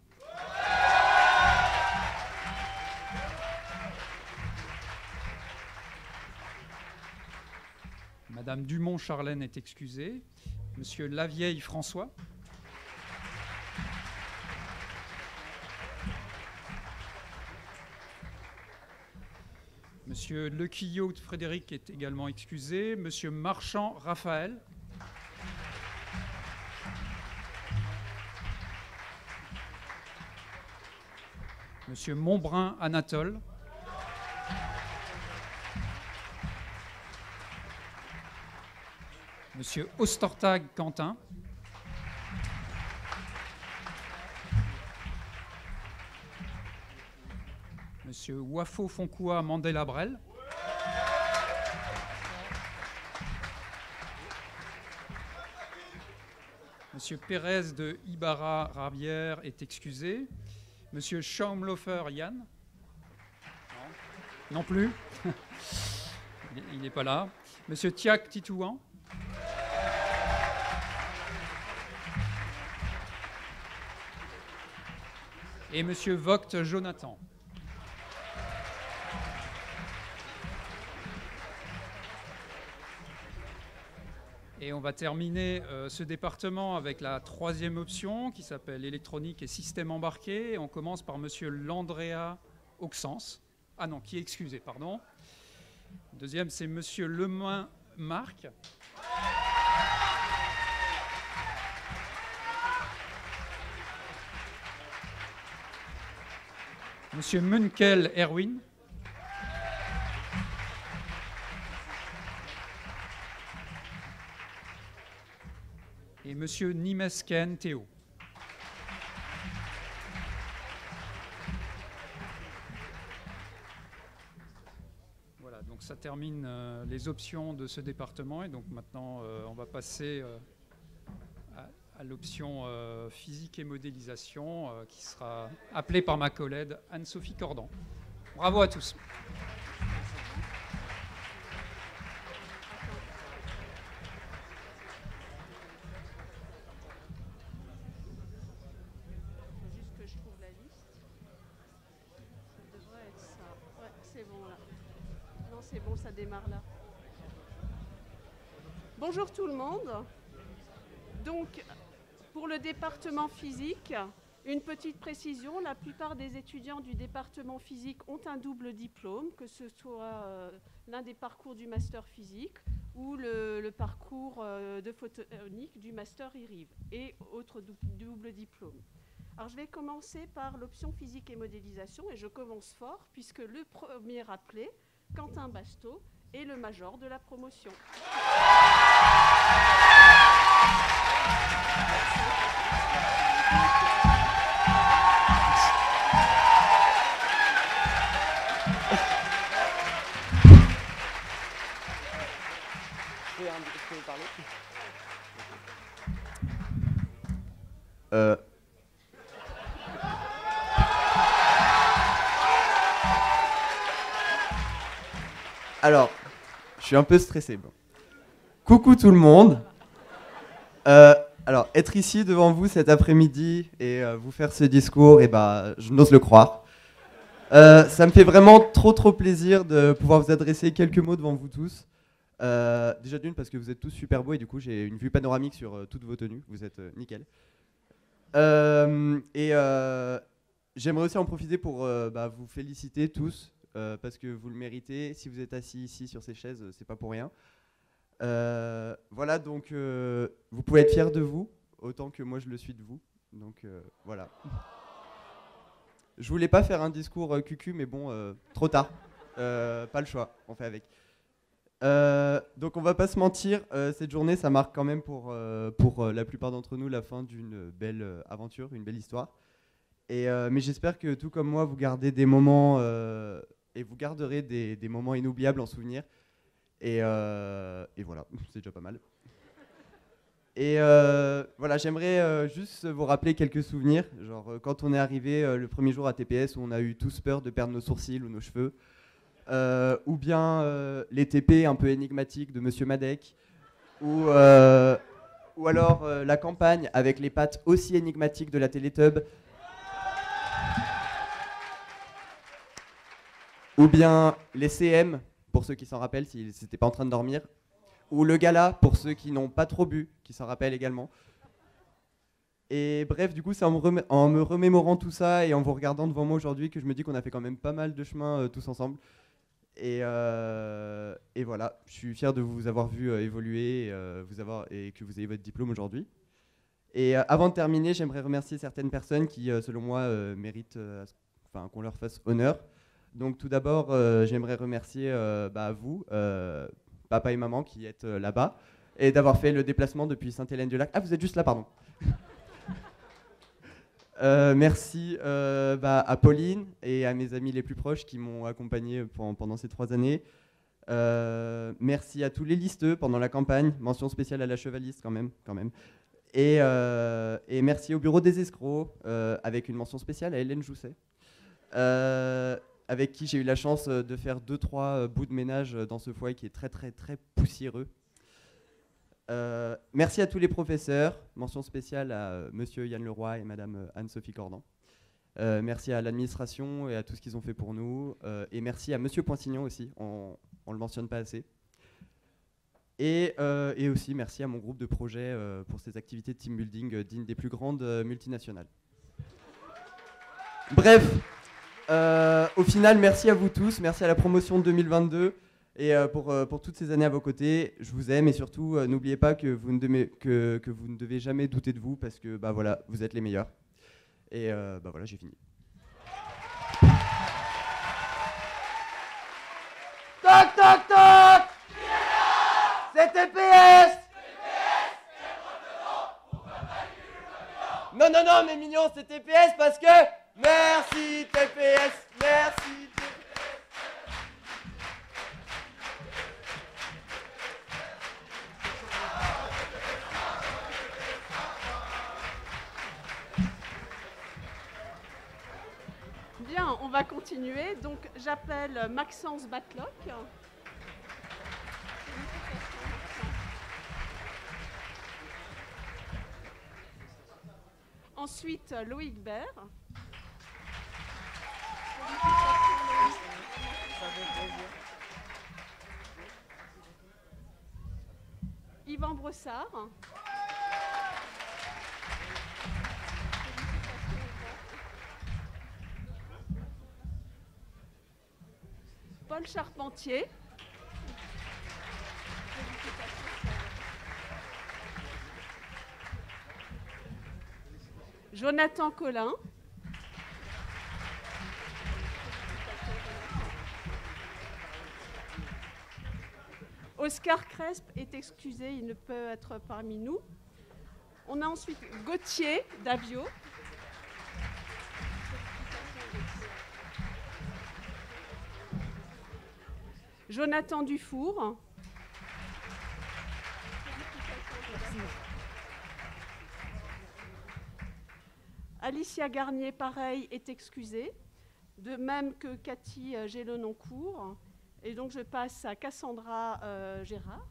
[SPEAKER 7] Madame Dumont-Charlène est excusée. Monsieur Lavieille François. Monsieur Lequillot Frédéric est également excusé. Monsieur Marchand Raphaël. Monsieur Montbrun Anatole. Monsieur Ostertag Quentin. Monsieur Wafo Fonkoua Mandela Brel. Monsieur Pérez de Ibarra Rabière est excusé. Monsieur Schaumlofer Yann. Non plus. Il n'est pas là. Monsieur Tiak Titouan. Et Monsieur Vogt Jonathan. Et on va terminer ce département avec la troisième option qui s'appelle électronique et système embarqué. Et on commence par monsieur Landrea Auxence. Ah non, qui est excusé, pardon. Deuxième, c'est monsieur Lemain Marc. Monsieur Munkel Erwin. Et monsieur Nimesken Théo. Voilà, donc ça termine les options de ce département. Et donc maintenant, on va passer à l'option physique et modélisation qui sera appelée par ma collègue Anne-Sophie Cordan. Bravo à tous.
[SPEAKER 8] C'est bon, ça démarre là. Bonjour tout le monde. Donc, pour le département physique, une petite précision, la plupart des étudiants du département physique ont un double diplôme, que ce soit l'un des parcours du master physique ou le parcours de photonique du master IRIV et autres double diplômes. Alors, je vais commencer par l'option physique et modélisation et je commence fort puisque le premier appelé, Quentin Basteau, est le major de la promotion.
[SPEAKER 9] Je peux parler ? Alors, je suis un peu stressé. Bon. Coucou tout le monde. Alors, être ici devant vous cet après-midi et vous faire ce discours, je n'ose le croire. Ça me fait vraiment trop plaisir de pouvoir vous adresser quelques mots devant vous tous. Déjà d'une parce que vous êtes tous super beaux et du coup j'ai une vue panoramique sur toutes vos tenues. Vous êtes nickel. J'aimerais aussi en profiter pour vous féliciter tous. Parce que vous le méritez. Si vous êtes assis ici sur ces chaises, c'est pas pour rien. Voilà, donc vous pouvez être fiers de vous, autant que moi je le suis de vous. Donc voilà. Je voulais pas faire un discours cucu, mais bon, trop tard. Pas le choix, on fait avec. Donc on va pas se mentir, cette journée ça marque quand même pour la plupart d'entre nous la fin d'une belle aventure, une belle histoire. Mais j'espère que tout comme moi, vous gardez des moments... et vous garderez des moments inoubliables en souvenir. Et voilà, c'est déjà pas mal. Et voilà, j'aimerais juste vous rappeler quelques souvenirs. Genre quand on est arrivé le premier jour à TPS, où on a eu tous peur de perdre nos sourcils ou nos cheveux. Ou bien les TP un peu énigmatiques de Monsieur Madec. Ou alors la campagne avec les pattes aussi énigmatiques de la Télétub. Ou bien les CM, pour ceux qui s'en rappellent, s'ils n'étaient pas en train de dormir. Ou le gala, pour ceux qui n'ont pas trop bu, qui s'en rappellent également. Et bref, du coup, c'est en me remémorant tout ça et en vous regardant devant moi aujourd'hui que je me dis qu'on a fait quand même pas mal de chemin tous ensemble. Et voilà, je suis fier de vous avoir vu évoluer et que vous ayez votre diplôme aujourd'hui. Et avant de terminer, j'aimerais remercier certaines personnes qui, selon moi, méritent qu'on leur fasse honneur. Donc tout d'abord, j'aimerais remercier vous, papa et maman qui êtes là-bas, et d'avoir fait le déplacement depuis Sainte-Hélène-du-Lac. Ah, vous êtes juste là, pardon. Merci à Pauline et à mes amis les plus proches qui m'ont accompagné pendant ces 3 années. Merci à tous les listeux pendant la campagne. Mention spéciale à la chevaliste quand même. Et merci au bureau des escrocs, avec une mention spéciale à Hélène Jousset. Avec qui j'ai eu la chance de faire 2-3 bouts de ménage dans ce foyer qui est très poussiéreux. Merci à tous les professeurs, mention spéciale à Monsieur Yann Leroy et Madame Anne-Sophie Cordan. Merci à l'administration et à tout ce qu'ils ont fait pour nous. Et merci à Monsieur Poinsignon aussi, on ne le mentionne pas assez. Et aussi merci à mon groupe de projet pour ces activités de team building dignes des plus grandes multinationales. Bref, au final, merci à vous tous, merci à la promotion 2022 et pour toutes ces années à vos côtés. Je vous aime et surtout, n'oubliez pas que vous ne devez jamais douter de vous parce que bah, voilà, vous êtes les meilleurs. Et bah, voilà, j'ai fini.
[SPEAKER 10] Toc toc toc! C'est TPS! Non, non, non, mais mignon, c'est TPS parce que... Merci TPS, merci TPS.
[SPEAKER 8] Bien, on va continuer. Donc, j'appelle Maxence Batlock. Ensuite, Loïc Bert. Yvan Brossard. Paul Charpentier. Jonathan Collin. Oscar Cresp est excusé, il ne peut être parmi nous. On a ensuite Gauthier Davio. Jonathan Dufour. Alicia Garnier, pareil, est excusée, de même que Cathy Gélononcourt. Et donc je passe à Cassandra Gérard.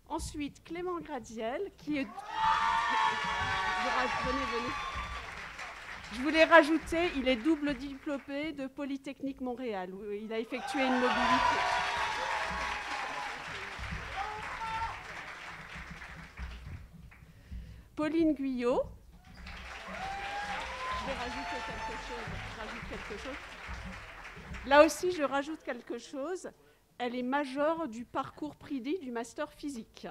[SPEAKER 8] Ensuite, Clément Gradiel, qui est... Venez. Je voulais rajouter, il est double diplômé de Polytechnique Montréal, où il a effectué une mobilité. Pauline Guyot. Je vais rajouter quelque chose. Là aussi, je rajoute quelque chose. Elle est majeure du parcours Pridi du master physique.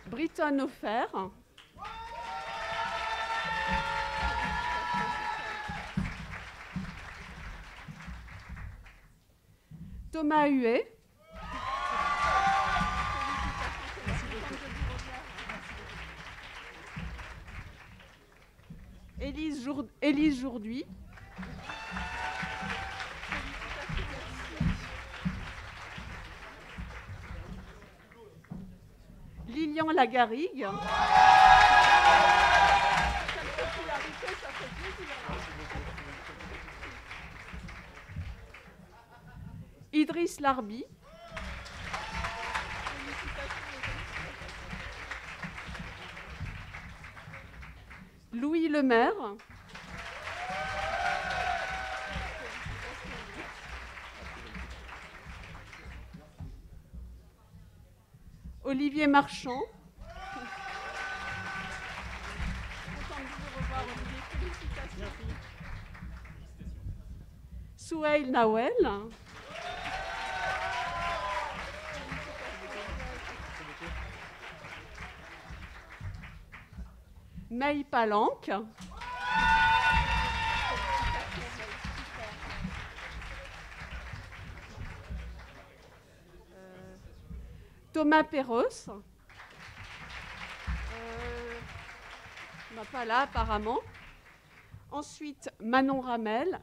[SPEAKER 8] Britton Offert. Thomas Huet. Élise Jourduy. Lilian Lagarigue. Idriss Larbi. Louis Lemaire. Olivier Marchand. Souheil Nawel. May Palanque. Thomas Perros. On n'a pas là apparemment. Ensuite, Manon Ramel.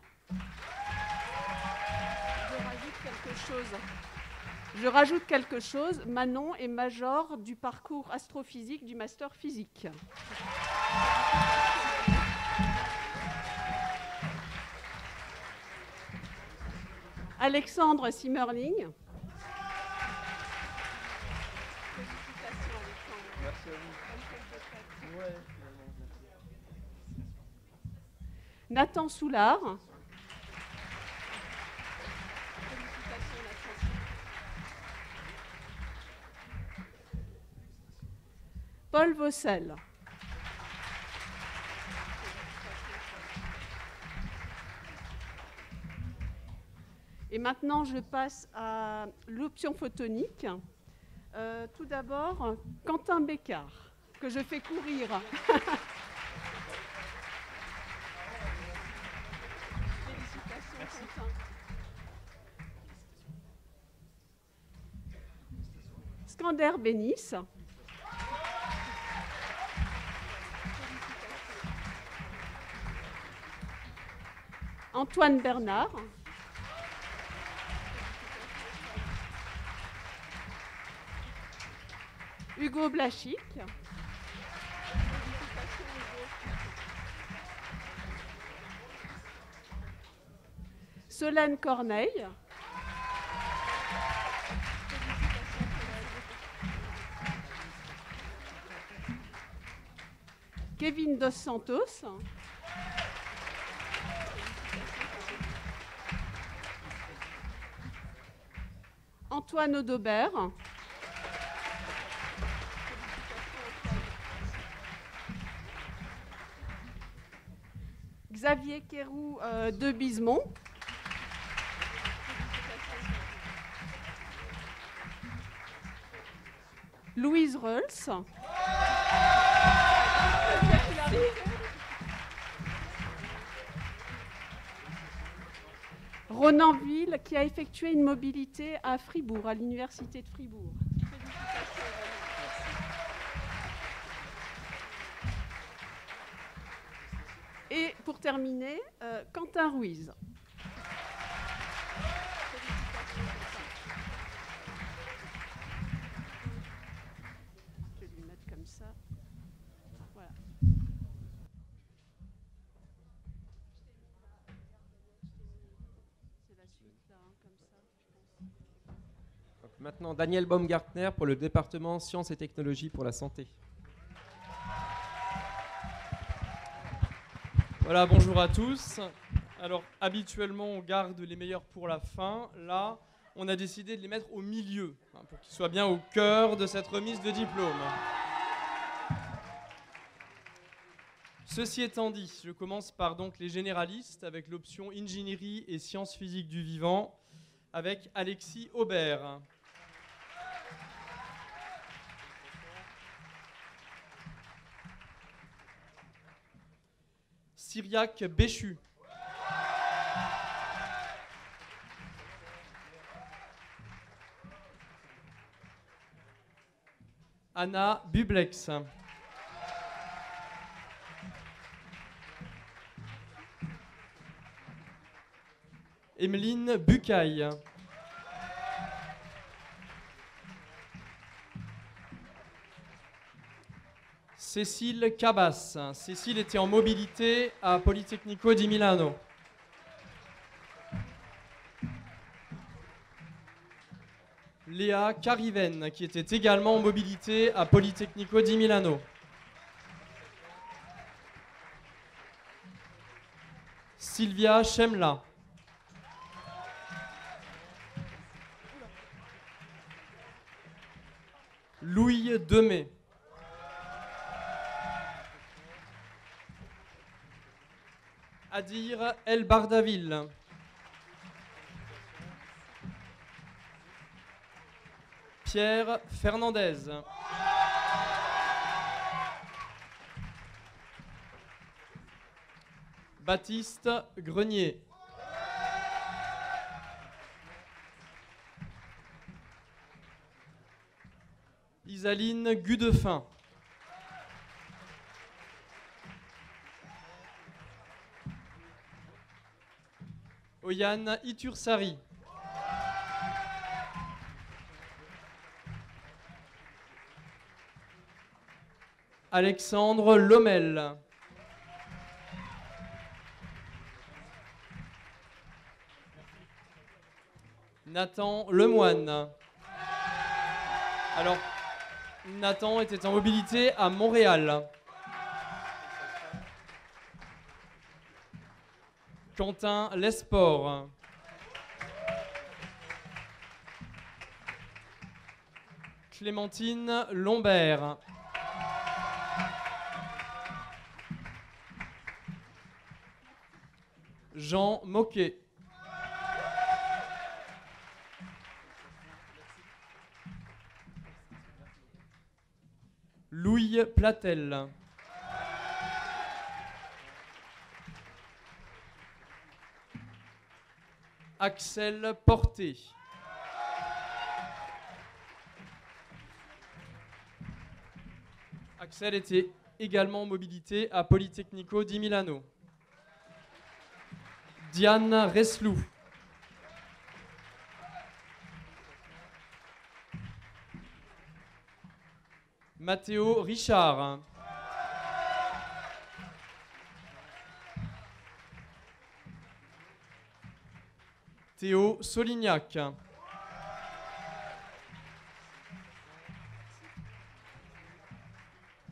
[SPEAKER 8] Je rajoute quelque chose. Manon est major du parcours astrophysique du master physique. Alexandre Simmerling. Nathan Soulard. Paul Vossel. Et maintenant, je passe à l'option photonique. Tout d'abord, Quentin Bécard, que je fais courir. Félicitations, Quentin. Skander Bénis. Antoine Bernard. Hugo Blachic. Solène Corneille. Kevin Dos Santos. Antoine Audobert. Xavier Quérou de Bisemont. Louise Reuls. Ronan Ville, qui a effectué une mobilité à Fribourg, à l'université de Fribourg. Et pour terminer, Quentin Ruiz. Je vais lui mettre comme ça. Voilà. C'est la suite là, hein, comme ça, je pense.
[SPEAKER 1] Donc maintenant, Daniel Baumgartner pour le département Sciences et Technologies pour la santé.
[SPEAKER 11] Voilà, bonjour à tous. Alors, habituellement, on garde les meilleurs pour la fin. Là, on a décidé de les mettre au milieu, pour qu'ils soient bien au cœur de cette remise de diplôme. Ceci étant dit, je commence par donc les généralistes, avec l'option ingénierie et sciences physiques du vivant, avec Alexis Aubert. Cyriaque Béchu. Anna Bublex. Emeline Bucaille. Cécile Cabas. Cécile était en mobilité à Politecnico di Milano. Léa Cariven, qui était également en mobilité à Politecnico di Milano. Sylvia Chemla. Louis Demey. Adir El Bardaville. Pierre Fernandez. Baptiste Grenier. Isaline Gudefin. Oyane Itursari. Alexandre Lomel. Nathan Lemoine. Alors, Nathan était en mobilité à Montréal. Quentin Lesport. Clémentine Lombert. Jean Moquet. Louis Platel. Axel Porté. Axel était également en mobilité à Politecnico di Milano. Diane Reslou. Matteo Richard. Théo Solignac.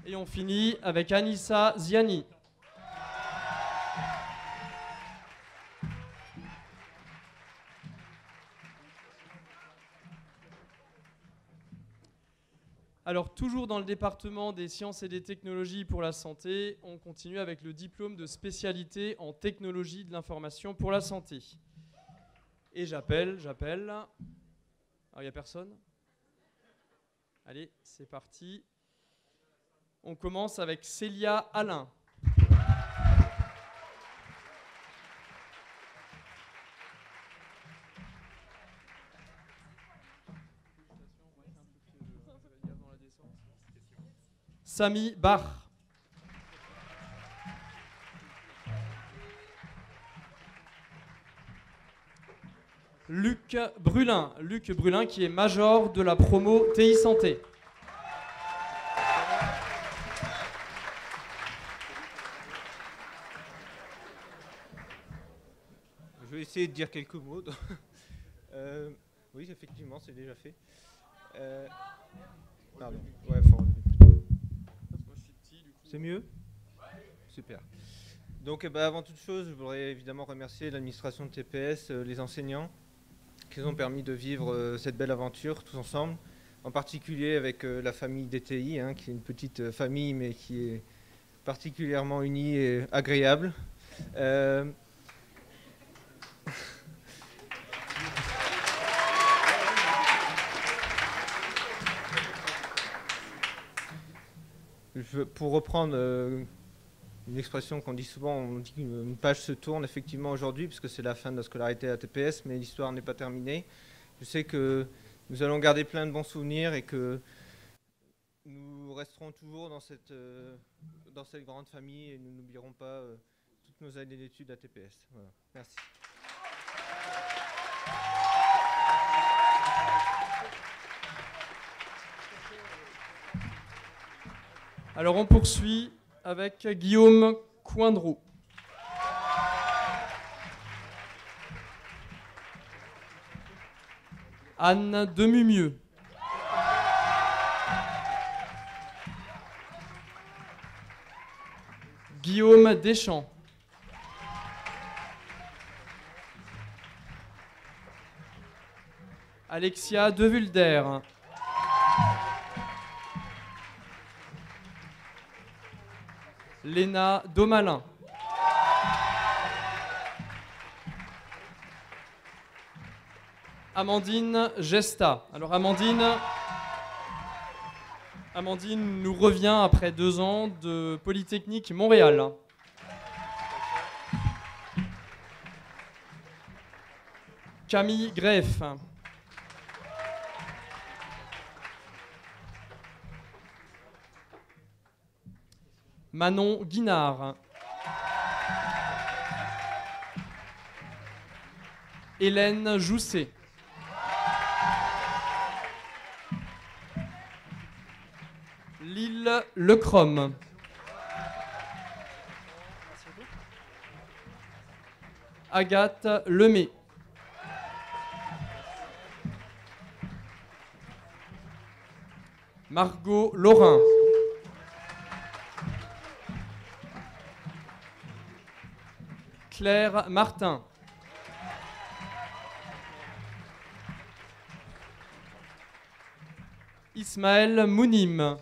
[SPEAKER 11] Et on finit avec Anissa Ziani. Alors, toujours dans le département des sciences et des technologies pour la santé, on continue avec le diplôme de spécialité en technologie de l'information pour la santé. Et j'appelle. Alors, il n'y a personne? Allez, c'est parti. On commence avec Célia Alain. Samy Bach. Luc Brulin qui est major de la promo TI Santé.
[SPEAKER 12] Je vais essayer de dire quelques mots. Oui, effectivement, c'est déjà fait. Pardon. Ouais, c'est mieux? Super. Donc, avant toute chose, je voudrais évidemment remercier l'administration de TPS, les enseignants, qui nous ont permis de vivre cette belle aventure tous ensemble, en particulier avec la famille DTI, qui est une petite famille, mais qui est particulièrement unie et agréable. Pour reprendre une expression qu'on dit souvent, on dit qu'une page se tourne effectivement aujourd'hui, puisque c'est la fin de la scolarité à TPS, mais l'histoire n'est pas terminée. Je sais que nous allons garder plein de bons souvenirs et que nous resterons toujours dans cette grande famille et nous n'oublierons pas toutes nos années d'études à TPS. Voilà. Merci.
[SPEAKER 11] Alors on poursuit avec Guillaume Coindreau. Anne Demumieux. Guillaume Deschamps. Alexia Devulder. Léna Domalin. Amandine Gesta. Alors Amandine nous revient après 2 ans de Polytechnique Montréal. Camille Greff. Manon Guinard. Hélène Jousset. Lille Lecrom. Agathe Lemay. Margot Laurin. Claire Martin. Ismaël Mounim.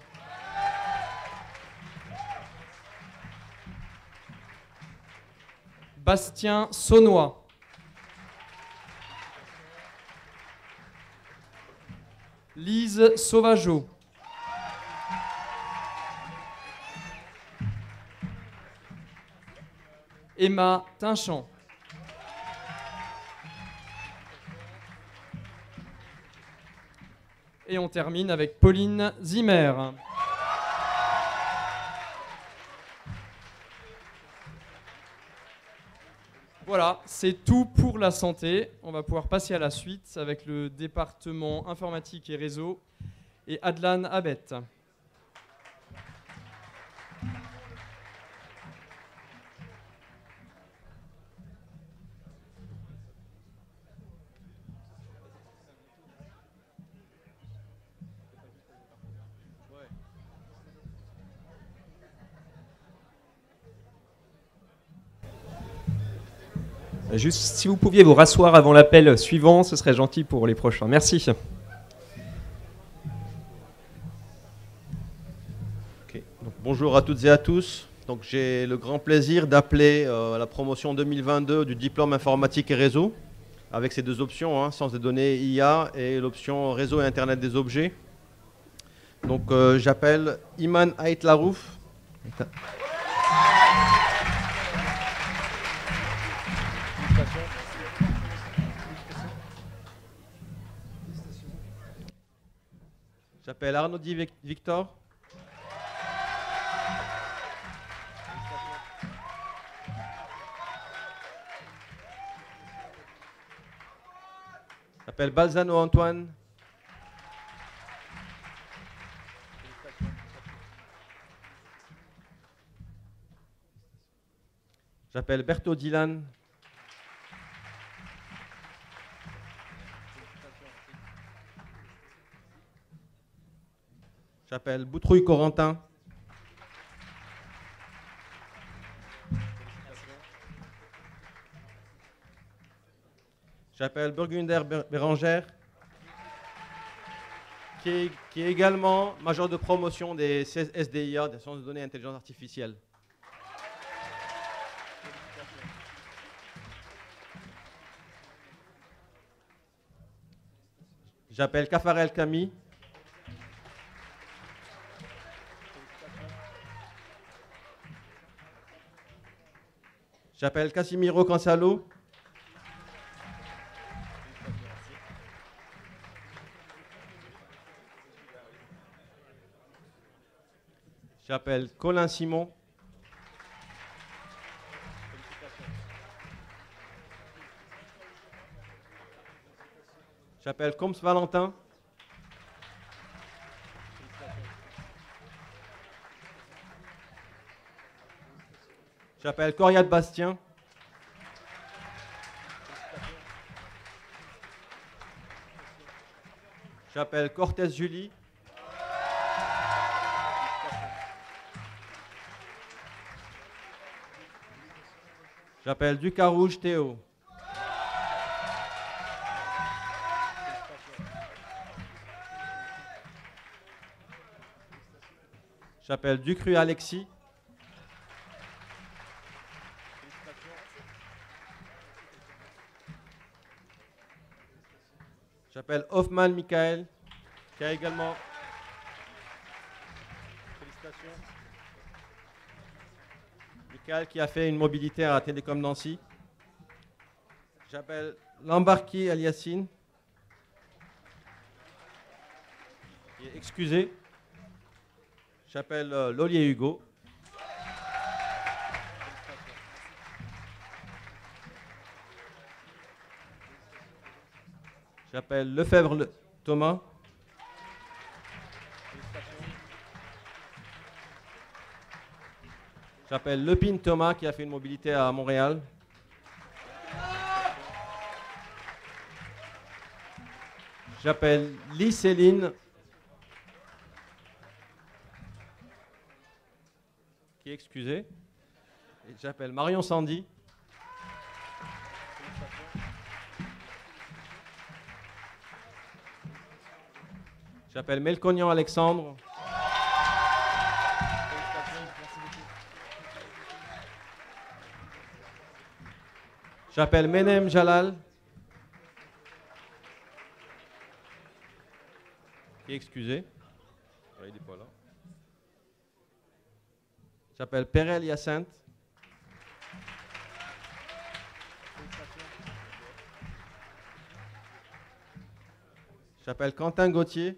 [SPEAKER 11] Bastien Saunois. Lise Sauvageau. Emma Tinchamp. Et on termine avec Pauline Zimmer. Voilà, c'est tout pour la santé. On va pouvoir passer à la suite avec le département informatique et réseau et Adlan Abet.
[SPEAKER 1] Juste si vous pouviez vous rasseoir avant l'appel suivant, ce serait gentil pour les prochains. Merci.
[SPEAKER 13] Okay. Donc, bonjour à toutes et à tous. Donc, j'ai le grand plaisir d'appeler la promotion 2022 du diplôme informatique et réseau avec ces deux options, sciences des données IA et l'option réseau et Internet des objets. Donc j'appelle Iman Ait Larouf. J'appelle Arnaud Victor. J'appelle Balzano Antoine. J'appelle Berthaud Dylan. J'appelle Boutrouille Corentin. J'appelle Burgunder Bérangère, qui est également major de promotion des SDIA, des sciences de données et intelligence artificielle. J'appelle Kafarel Camille. J'appelle Casimiro Cansalo. J'appelle Colin Simon. J'appelle Combs Valentin. J'appelle Coriat Bastien. J'appelle Cortez Julie. J'appelle Ducarouge Théo. J'appelle Ducru Alexis. J'appelle Hoffman Michael, qui a également... Félicitations. Michael qui a fait une mobilité à Télécom Nancy. J'appelle Lambarki Aliassine, qui est excusé. J'appelle Lolier Hugo. J'appelle Lefebvre Thomas. J'appelle Lepine Thomas qui a fait une mobilité à Montréal. J'appelle Lee Céline. qui est excusé. Et j'appelle Marion Sandy. J'appelle Melconian Alexandre. J'appelle Menem Jalal. Qui est excusé. Il n'est pas là. J'appelle Perel Hyacinthe. J'appelle Quentin Gauthier.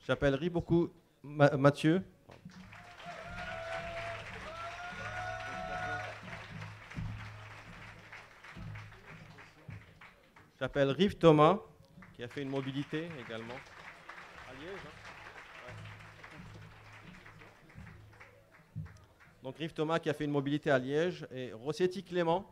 [SPEAKER 13] J'appelle Riboku Mathieu. J'appelle Rive Thomas, qui a fait une mobilité également. À Liège, hein. Ouais. Donc Rive Thomas qui a fait une mobilité à Liège. Et Rossetti Clément.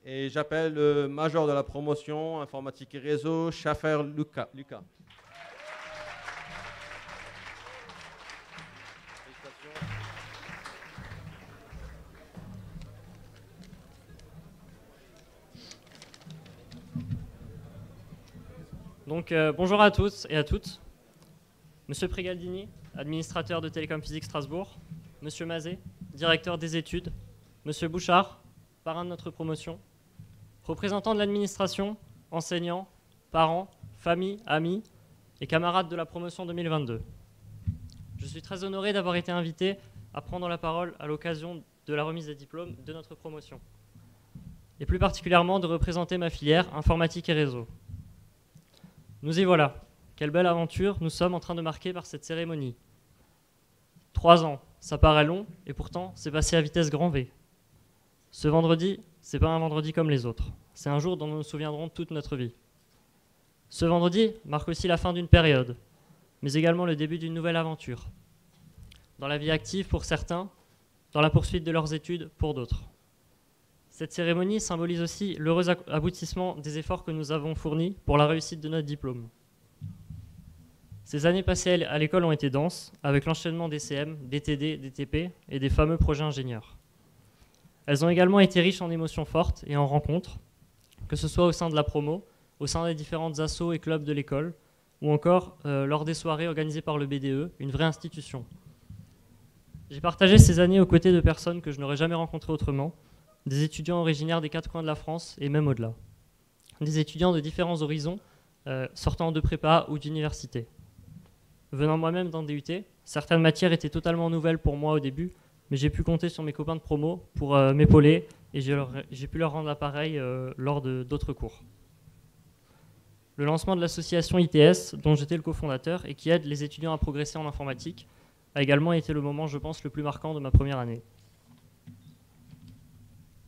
[SPEAKER 13] Et j'appelle le major de la promotion, informatique et réseau, Schaffer Lucas.
[SPEAKER 14] Donc bonjour à tous et à toutes. Monsieur Prégaldini, administrateur de Télécom Physique Strasbourg. Monsieur Mazet, directeur des études. Monsieur Bouchard, parrain de notre promotion. Représentants de l'administration, enseignants, parents, familles, amis et camarades de la promotion 2022. Je suis très honoré d'avoir été invité à prendre la parole à l'occasion de la remise des diplômes de notre promotion. Et plus particulièrement de représenter ma filière informatique et réseau. Nous y voilà. Quelle belle aventure nous sommes en train de marquer par cette cérémonie. 3 ans, ça paraît long et pourtant c'est passé à vitesse grand V. Ce vendredi, c'est pas un vendredi comme les autres. C'est un jour dont nous nous souviendrons toute notre vie. Ce vendredi marque aussi la fin d'une période, mais également le début d'une nouvelle aventure. Dans la vie active pour certains, dans la poursuite de leurs études pour d'autres. Cette cérémonie symbolise aussi l'heureux aboutissement des efforts que nous avons fournis pour la réussite de notre diplôme. Ces années passées à l'école ont été denses, avec l'enchaînement des CM, des TD, des TP et des fameux projets ingénieurs. Elles ont également été riches en émotions fortes et en rencontres, que ce soit au sein de la promo, au sein des différentes assos et clubs de l'école, ou encore lors des soirées organisées par le BDE, une vraie institution. J'ai partagé ces années aux côtés de personnes que je n'aurais jamais rencontrées autrement, des étudiants originaires des 4 coins de la France et même au-delà. Des étudiants de différents horizons, sortant de prépa ou d'université. Venant moi-même d'un DUT, certaines matières étaient totalement nouvelles pour moi au début, mais j'ai pu compter sur mes copains de promo pour m'épauler et j'ai pu leur rendre l'appareil lors d'autres cours. Le lancement de l'association ITS, dont j'étais le cofondateur et qui aide les étudiants à progresser en informatique, a également été le moment, je pense, le plus marquant de ma première année.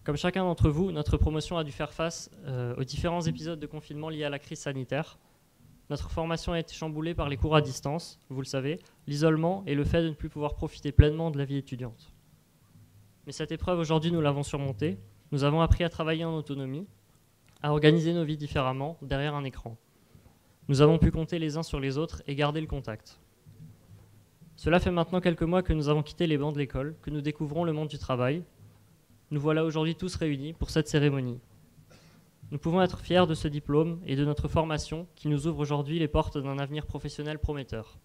[SPEAKER 14] Comme chacun d'entre vous, notre promotion a dû faire face aux différents épisodes de confinement liés à la crise sanitaire. Notre formation a été chamboulée par les cours à distance, vous le savez, l'isolement et le fait de ne plus pouvoir profiter pleinement de la vie étudiante. Mais cette épreuve, aujourd'hui, nous l'avons surmontée. Nous avons appris à travailler en autonomie, à organiser nos vies différemment derrière un écran. Nous avons pu compter les uns sur les autres et garder le contact. Cela fait maintenant quelques mois que nous avons quitté les bancs de l'école, que nous découvrons le monde du travail. Nous voilà aujourd'hui tous réunis pour cette cérémonie. Nous pouvons être fiers de ce diplôme et de notre formation qui nous ouvre aujourd'hui les portes d'un avenir professionnel prometteur.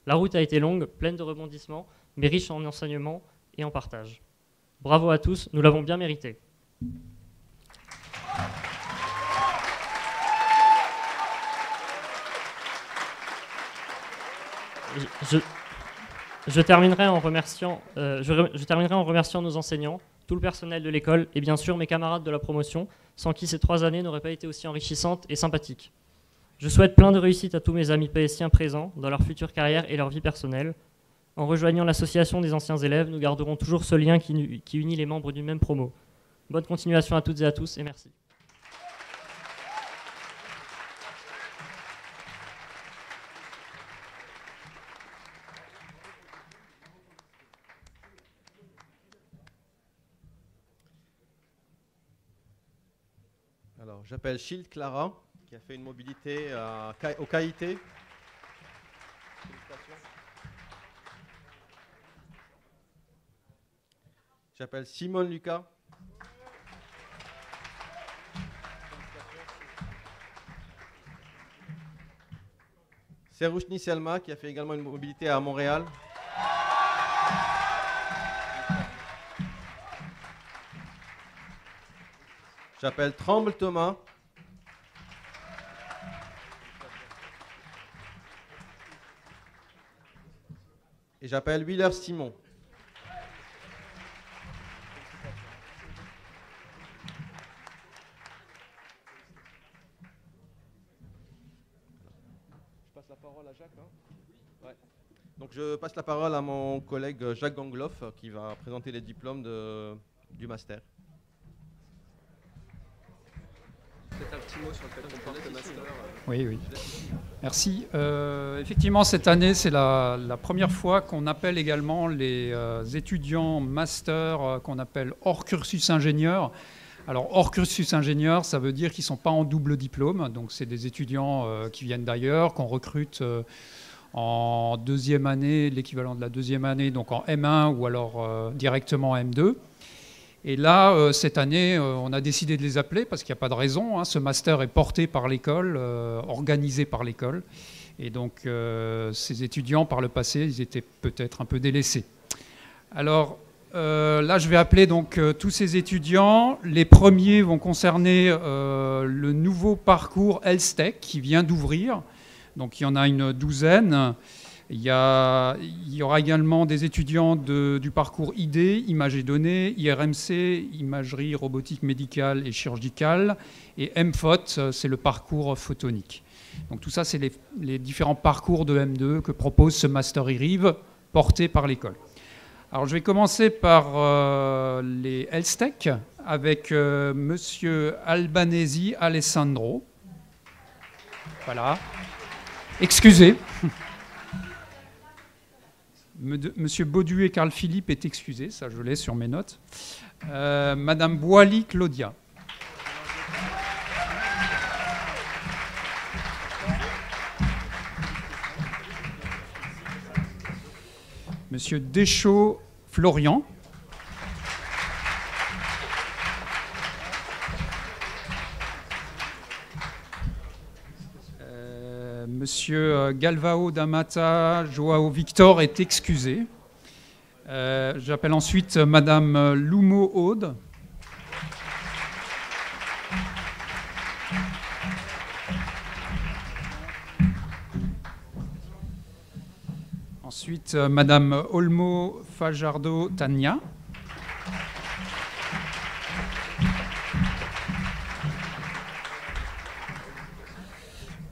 [SPEAKER 14] La route a été longue, pleine de rebondissements, mais riche en enseignements et en partage. Bravo à tous, nous l'avons bien mérité. Je terminerai en remerciant nos enseignants, tout le personnel de l'école et bien sûr mes camarades de la promotion, sans qui ces 3 années n'auraient pas été aussi enrichissantes et sympathiques. Je souhaite plein de réussite à tous mes amis PSiens présents dans leur future carrière et leur vie personnelle. En rejoignant l'association des anciens élèves, nous garderons toujours ce lien qui unit les membres d'une même promo. Bonne continuation à toutes et à tous et merci.
[SPEAKER 13] J'appelle Shield Clara, qui a fait une mobilité au KIT. J'appelle Simone Lucas. Serouchni Selma, qui a fait également une mobilité à Montréal. J'appelle Tremble Thomas. Et j'appelle Wheeler Simon. Je passe la parole à Jacques. Hein? Ouais. Donc je passe la parole à mon collègue Jacques Gangloff qui va présenter les diplômes du master.
[SPEAKER 12] Peut-être un petit mot sur le fait qu'on porte le master.
[SPEAKER 7] Oui, oui. Merci. Effectivement, cette année, c'est la première fois qu'on appelle également les étudiants master qu'on appelle hors cursus ingénieur. Alors, hors cursus ingénieur, ça veut dire qu'ils ne sont pas en double diplôme. Donc, c'est des étudiants qui viennent d'ailleurs, qu'on recrute en deuxième année, l'équivalent de la deuxième année, donc en M1 ou alors directement en M2. Et là, cette année, on a décidé de les appeler parce qu'il n'y a pas de raison. Hein. Ce master est porté par l'école, organisé par l'école. Et donc, ces étudiants, par le passé, ils étaient peut-être un peu délaissés. Alors, là, je vais appeler donc tous ces étudiants. Les premiers vont concerner le nouveau parcours HealthTech qui vient d'ouvrir. Donc, il y en a une douzaine. Il y aura également des étudiants du parcours ID, images et données, IRMC, imagerie robotique médicale et chirurgicale, et MPhot, c'est le parcours photonique. Donc tout ça, c'est les différents parcours de M2 que propose ce Master IRIV porté par l'école. Alors je vais commencer par les HealthTech avec Monsieur Albanesi Alessandro. Voilà. Excusez. Monsieur Baudu et Carl Philippe est excusé, ça je l'ai sur mes notes. Madame Boily Claudia. Monsieur Deschaux Florian. Monsieur Galvao Damata Joao Victor est excusé. J'appelle ensuite Madame Lumo Aude. Ensuite Madame Olmo Fajardo Tania.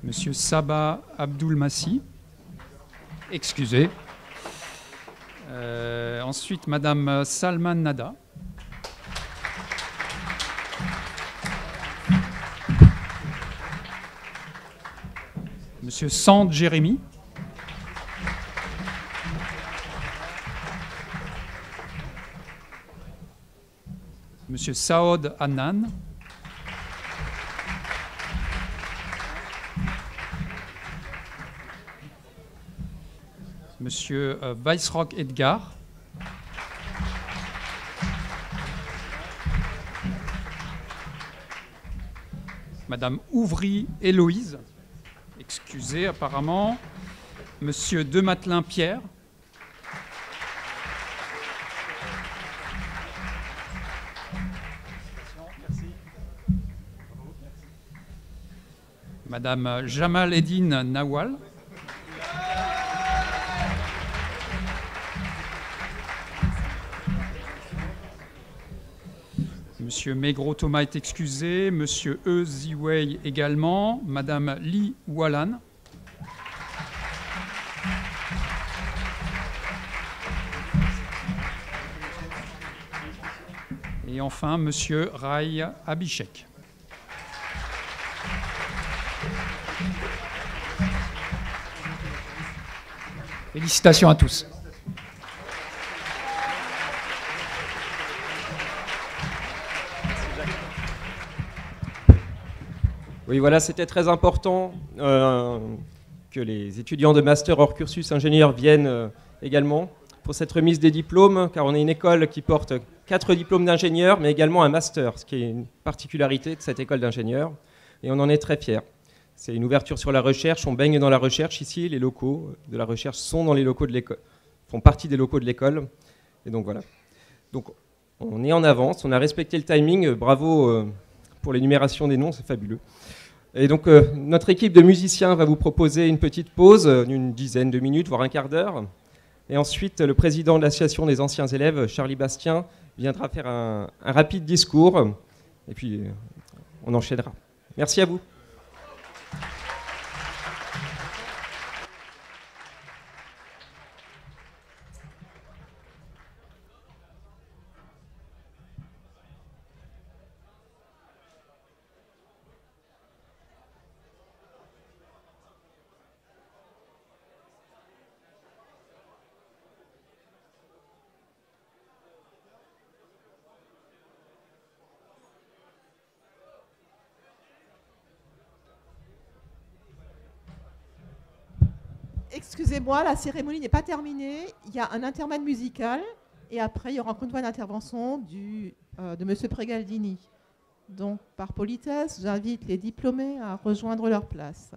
[SPEAKER 7] Monsieur Saba Abdulmassi, excusez. Ensuite, Madame Salman Nada. Monsieur Sand Jérémy. Monsieur Saod Annan. Monsieur Weissrock Edgar. Madame Ouvry Héloïse. Excusez apparemment. Monsieur Dematelin Pierre. Madame Jamal Eddine Nawal. Monsieur Maigro Thomas est excusé, Monsieur E. Ziwei également, Madame Li Walan. Et enfin, Monsieur Rai Abhishek. Félicitations à tous.
[SPEAKER 1] Oui, voilà, c'était très important que les étudiants de master hors cursus ingénieur viennent également pour cette remise des diplômes, car on est une école qui porte 4 diplômes d'ingénieur, mais également un master, ce qui est une particularité de cette école d'ingénieurs, et on en est très fiers. C'est une ouverture sur la recherche, on baigne dans la recherche ici, les locaux de la recherche sont dans les locaux de l'école, font partie des locaux de l'école, et donc voilà. Donc on est en avance, on a respecté le timing, bravo pour l'énumération des noms, c'est fabuleux. Et donc notre équipe de musiciens va vous proposer une petite pause d'une dizaine de minutes, voire un quart d'heure. Et ensuite, le président de l'association des anciens élèves, Charlie Bastien, viendra faire un rapide discours. Et puis, on enchaînera. Merci à vous.
[SPEAKER 15] Excusez-moi, la cérémonie n'est pas terminée. Il y a un intermède musical et après, il y aura encore une fois d'intervention de M. Pregaldini. Donc, par politesse, j'invite les diplômés à rejoindre leur place.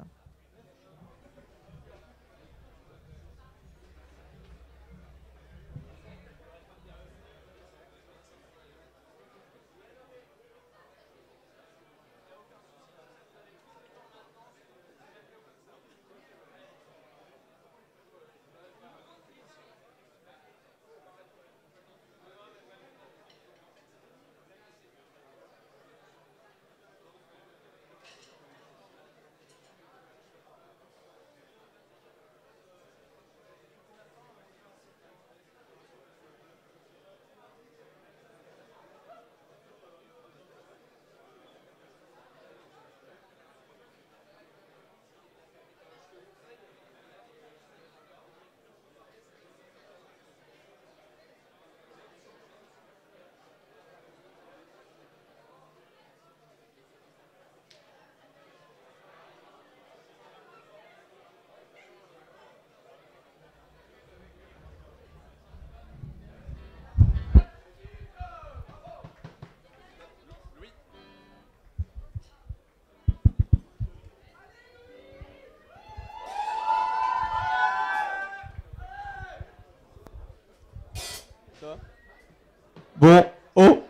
[SPEAKER 16] Bon, oh,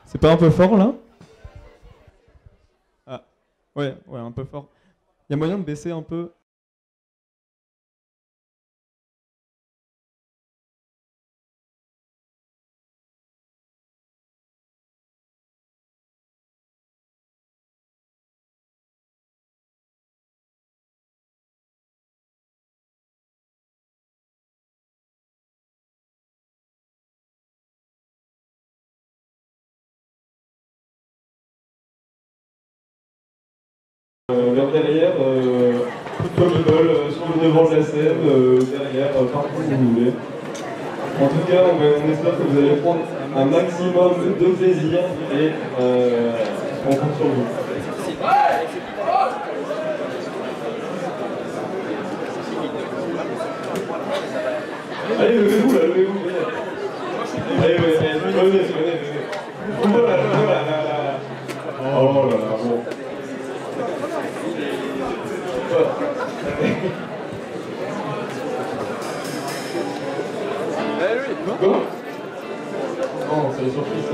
[SPEAKER 16] c'est pas un peu fort là? Ah, ouais, un peu fort. Il y a moyen de baisser un peu? Vers derrière, comme ils veulent, sur le devant de la scène, derrière, partout où vous voulez. En tout cas, on espère que vous allez prendre un maximum de plaisir et on compte sur vous. Allez, levez-vous là, levez-vous. Allez, venez. Voilà. Oh là là, bon. Quoi? Non, c'est une surprise,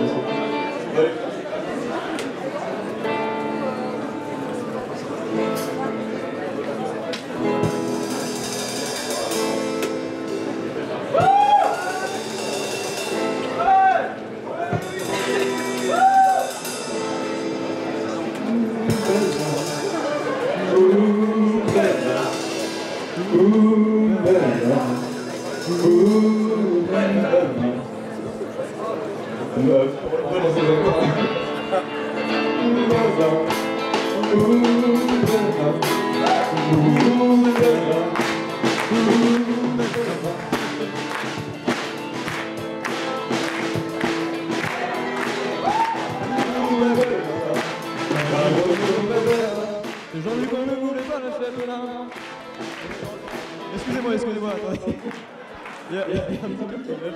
[SPEAKER 16] Ouais.
[SPEAKER 17] Bravo, Excusez-moi, attendez. Il y a un petit peu de problème.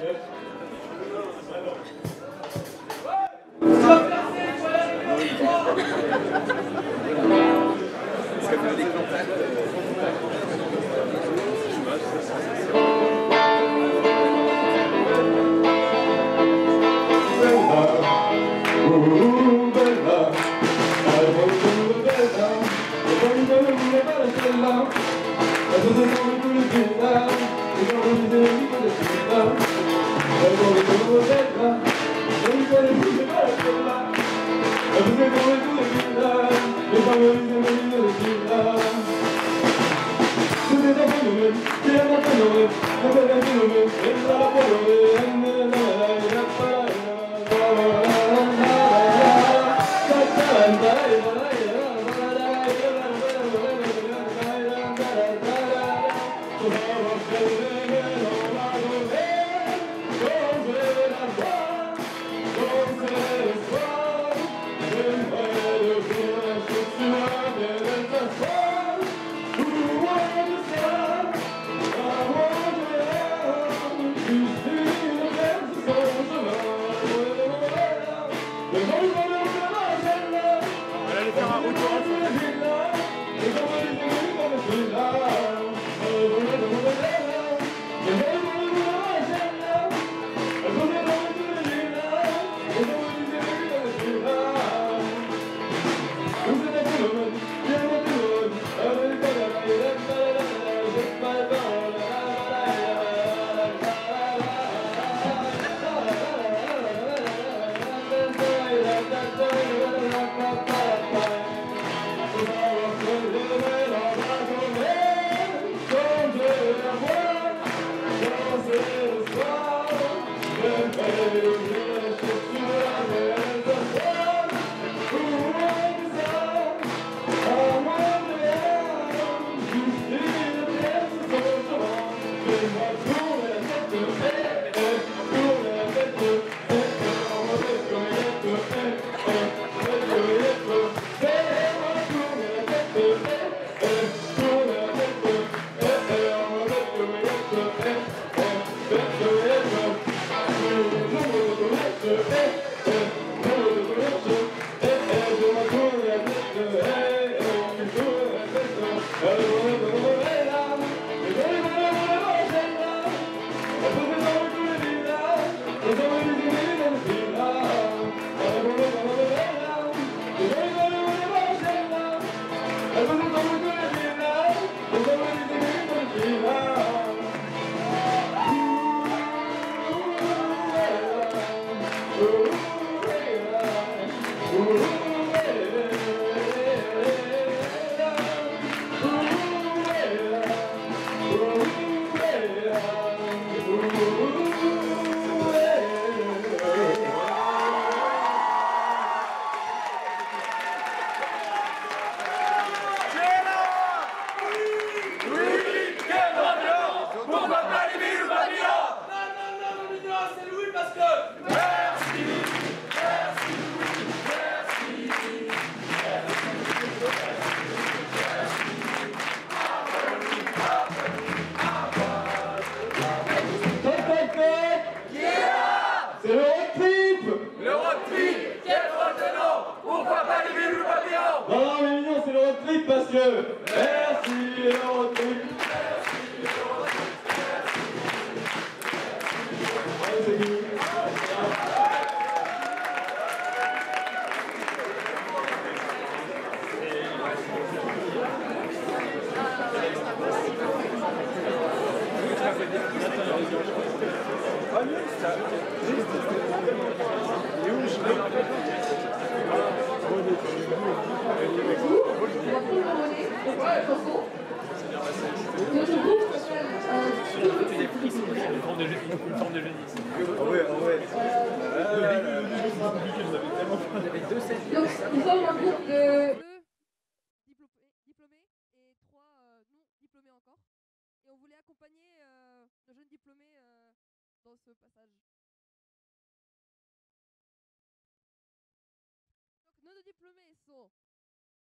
[SPEAKER 18] Nos deux diplômés sont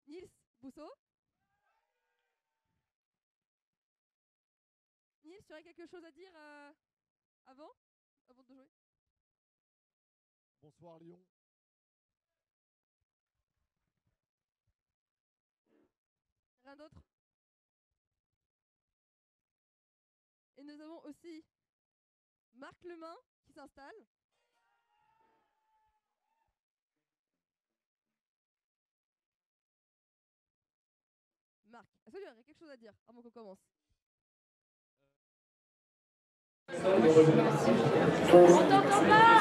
[SPEAKER 18] Nils Bousseau, Nils, tu aurais quelque chose à dire avant de jouer?
[SPEAKER 19] Bonsoir Lyon.
[SPEAKER 18] Rien d'autre? Et nous avons aussi Marc Lemain qui s'installe. Marc, est-ce que tu aurais quelque chose à dire avant qu'on commence?
[SPEAKER 20] On t'entend pas.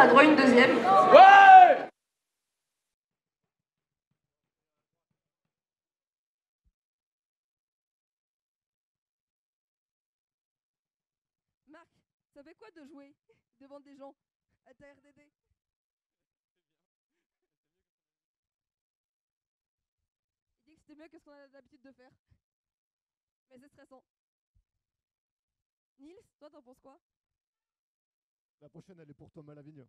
[SPEAKER 18] a droit à une deuxième.
[SPEAKER 20] Ouais!
[SPEAKER 18] Marc, ça fait quoi de jouer devant des gens à ta RDD? Il dit que c'était mieux que ce qu'on a l'habitude de faire. Mais c'est stressant. Nils, toi t'en penses quoi?
[SPEAKER 19] La prochaine, elle est pour Thomas Lavigne.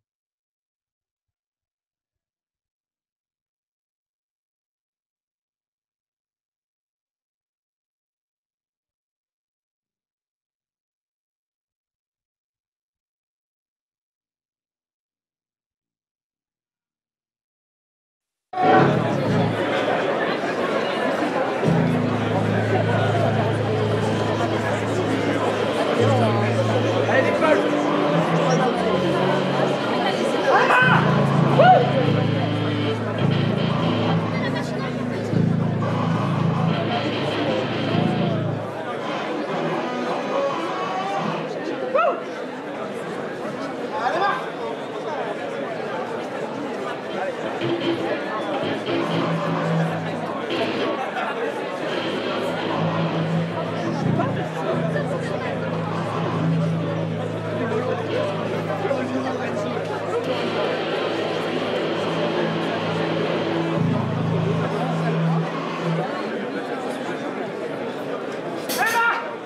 [SPEAKER 20] Allez, l'école!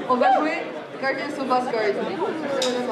[SPEAKER 18] On va jouer Guardians of Asgard.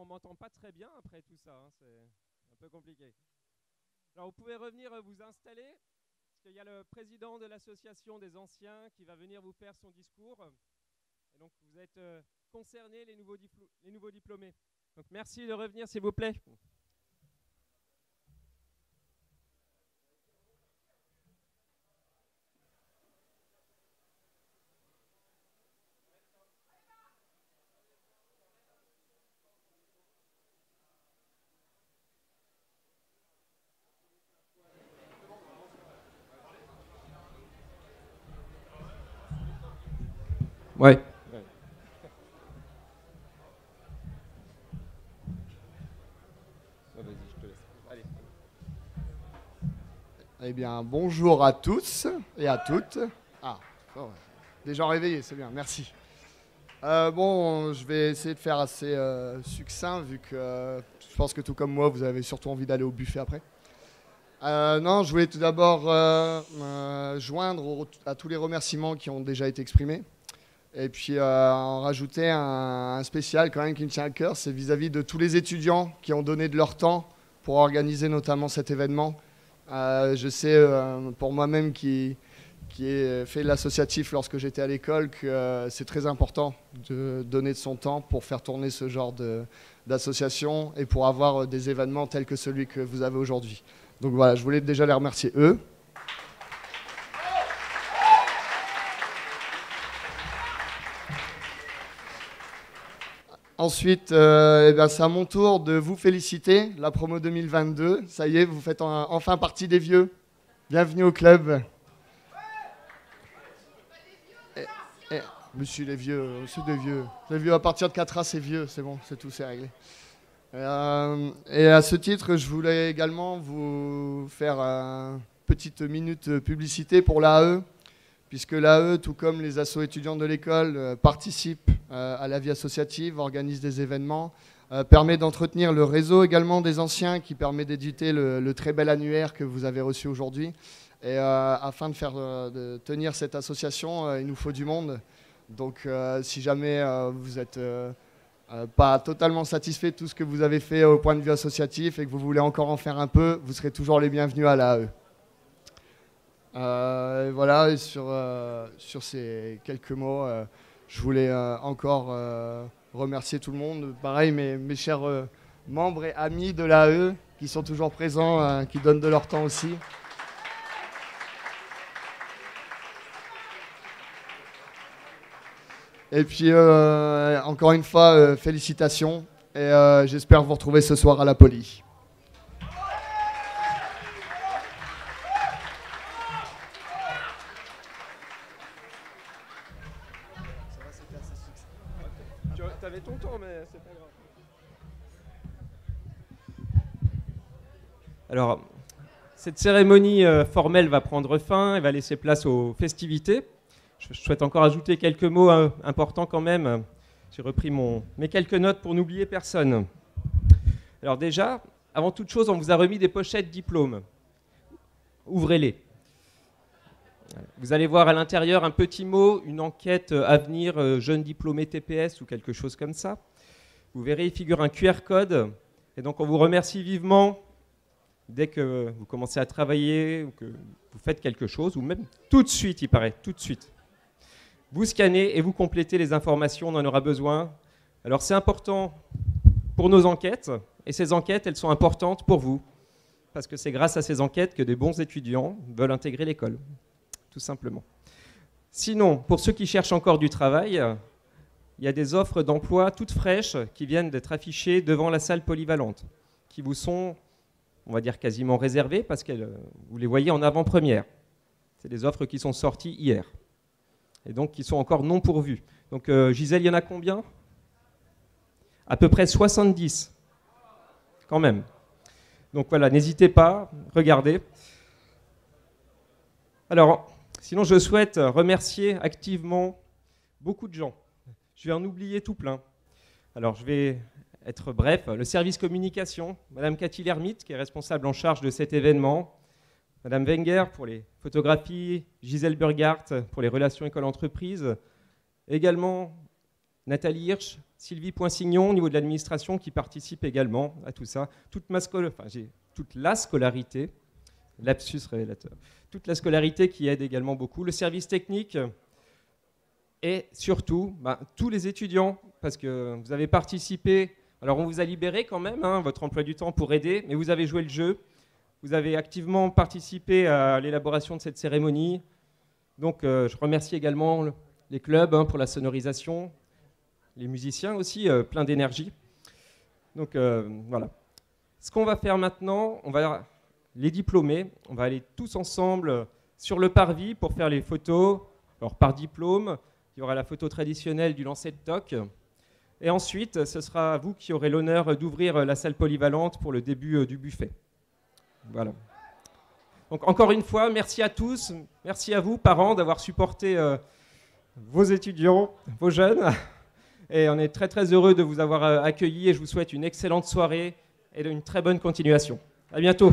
[SPEAKER 1] on m'entend pas très bien après tout ça, hein, c'est un peu compliqué. Alors vous pouvez revenir vous installer, parce qu'il y a le président de l'association des anciens qui va venir vous faire son discours. Et donc vous êtes concernés, les nouveaux diplômés. Donc merci de revenir s'il vous plaît. Ouais. Vas-y, je te laisse. Allez.
[SPEAKER 19] Eh bien, bonjour à tous et à toutes. Ah, oh, des gens réveillés, c'est bien, merci. Bon, je vais essayer de faire assez succinct, vu que je pense que tout comme moi, vous avez surtout envie d'aller au buffet après. Non, je voulais tout d'abord joindre à tous les remerciements qui ont déjà été exprimés. Et puis en rajouter un spécial quand même qui me tient à cœur, c'est vis-à-vis de tous les étudiants qui ont donné de leur temps pour organiser notamment cet événement. Je sais pour moi-même qui ai fait l'associatif lorsque j'étais à l'école que c'est très important de donner de son temps pour faire tourner ce genre d'association et pour avoir des événements tels que celui que vous avez aujourd'hui. Donc voilà, je voulais déjà les remercier eux. Ensuite, eh bien, c'est à mon tour de vous féliciter, la promo 2022. Ça y est, vous faites enfin partie des vieux. Bienvenue au club. Monsieur les vieux, c'est des vieux. Les vieux à partir de 4A, c'est vieux, c'est bon, c'est tout, c'est réglé. Et à ce titre, je voulais également vous faire une petite minute publicité pour l'AE, puisque l'AE, tout comme les assos étudiants de l'école, participe à la vie associative, organise des événements, permet d'entretenir le réseau également des anciens, qui permet d'éditer le très bel annuaire que vous avez reçu aujourd'hui. Et afin de tenir cette association, il nous faut du monde. Donc si jamais vous n'êtes pas totalement satisfait de tout ce que vous avez fait au point de vue associatif et que vous voulez encore en faire un peu, vous serez toujours les bienvenus à l'AE. Voilà, et sur ces quelques mots, je voulais encore remercier tout le monde. Pareil, mes chers membres et amis de l'AE qui sont toujours présents, qui donnent de leur temps aussi. Et puis, encore une fois, félicitations. Et j'espère vous retrouver ce soir à la Poly.
[SPEAKER 1] Tu avais ton temps, mais c'est pas grave. Alors, cette cérémonie formelle va prendre fin et va laisser place aux festivités. Je souhaite encore ajouter quelques mots importants quand même. J'ai repris mes quelques notes pour n'oublier personne. Alors déjà, avant toute chose, on vous a remis des pochettes diplômes. Ouvrez-les. Vous allez voir à l'intérieur un petit mot, une enquête à venir, jeune diplômé TPS ou quelque chose comme ça. Vous verrez, il figure un QR code. Et donc on vous remercie vivement dès que vous commencez à travailler ou que vous faites quelque chose, ou même tout de suite, il paraît, tout de suite. Vous scannez et vous complétez les informations, on en aura besoin. Alors c'est important pour nos enquêtes, et ces enquêtes, elles sont importantes pour vous, parce que c'est grâce à ces enquêtes que des bons étudiants veulent intégrer l'école, tout simplement. Sinon, pour ceux qui cherchent encore du travail, il y a des offres d'emploi toutes fraîches qui viennent d'être affichées devant la salle polyvalente, qui vous sont, on va dire, quasiment réservées, parce que vous les voyez en avant-première. C'est des offres qui sont sorties hier. Et donc qui sont encore non pourvus. Donc Gisèle, il y en a combien? À peu près 70, quand même. Donc voilà, n'hésitez pas, regardez. Alors, sinon je souhaite remercier activement beaucoup de gens. Je vais en oublier tout plein. Alors je vais être bref. Le service communication, Madame Cathy Lermite, qui est responsable en charge de cet événement. Madame Wenger pour les photographies, Gisèle Burghardt pour les relations école-entreprise. Également Nathalie Hirsch, Sylvie Poinsignon au niveau de l'administration qui participe également à tout ça. Toute la scolarité, lapsus révélateur, toute la scolarité qui aide également beaucoup. Le service technique et surtout tous les étudiants, parce que vous avez participé. Alors on vous a libéré quand même, votre emploi du temps pour aider, mais vous avez joué le jeu. Vous avez activement participé à l'élaboration de cette cérémonie. Donc je remercie également les clubs pour la sonorisation, les musiciens aussi, plein d'énergie. Donc voilà. Ce qu'on va faire maintenant, les diplômés, on va aller tous ensemble sur le parvis pour faire les photos. Alors par diplôme, il y aura la photo traditionnelle du lancer de toc. Et ensuite, ce sera vous qui aurez l'honneur d'ouvrir la salle polyvalente pour le début du buffet. Voilà. Donc encore une fois, merci à tous, merci à vous, parents, d'avoir supporté vos étudiants, vos jeunes. Et on est très très heureux de vous avoir accueillis et je vous souhaite une excellente soirée et une très bonne continuation. À bientôt.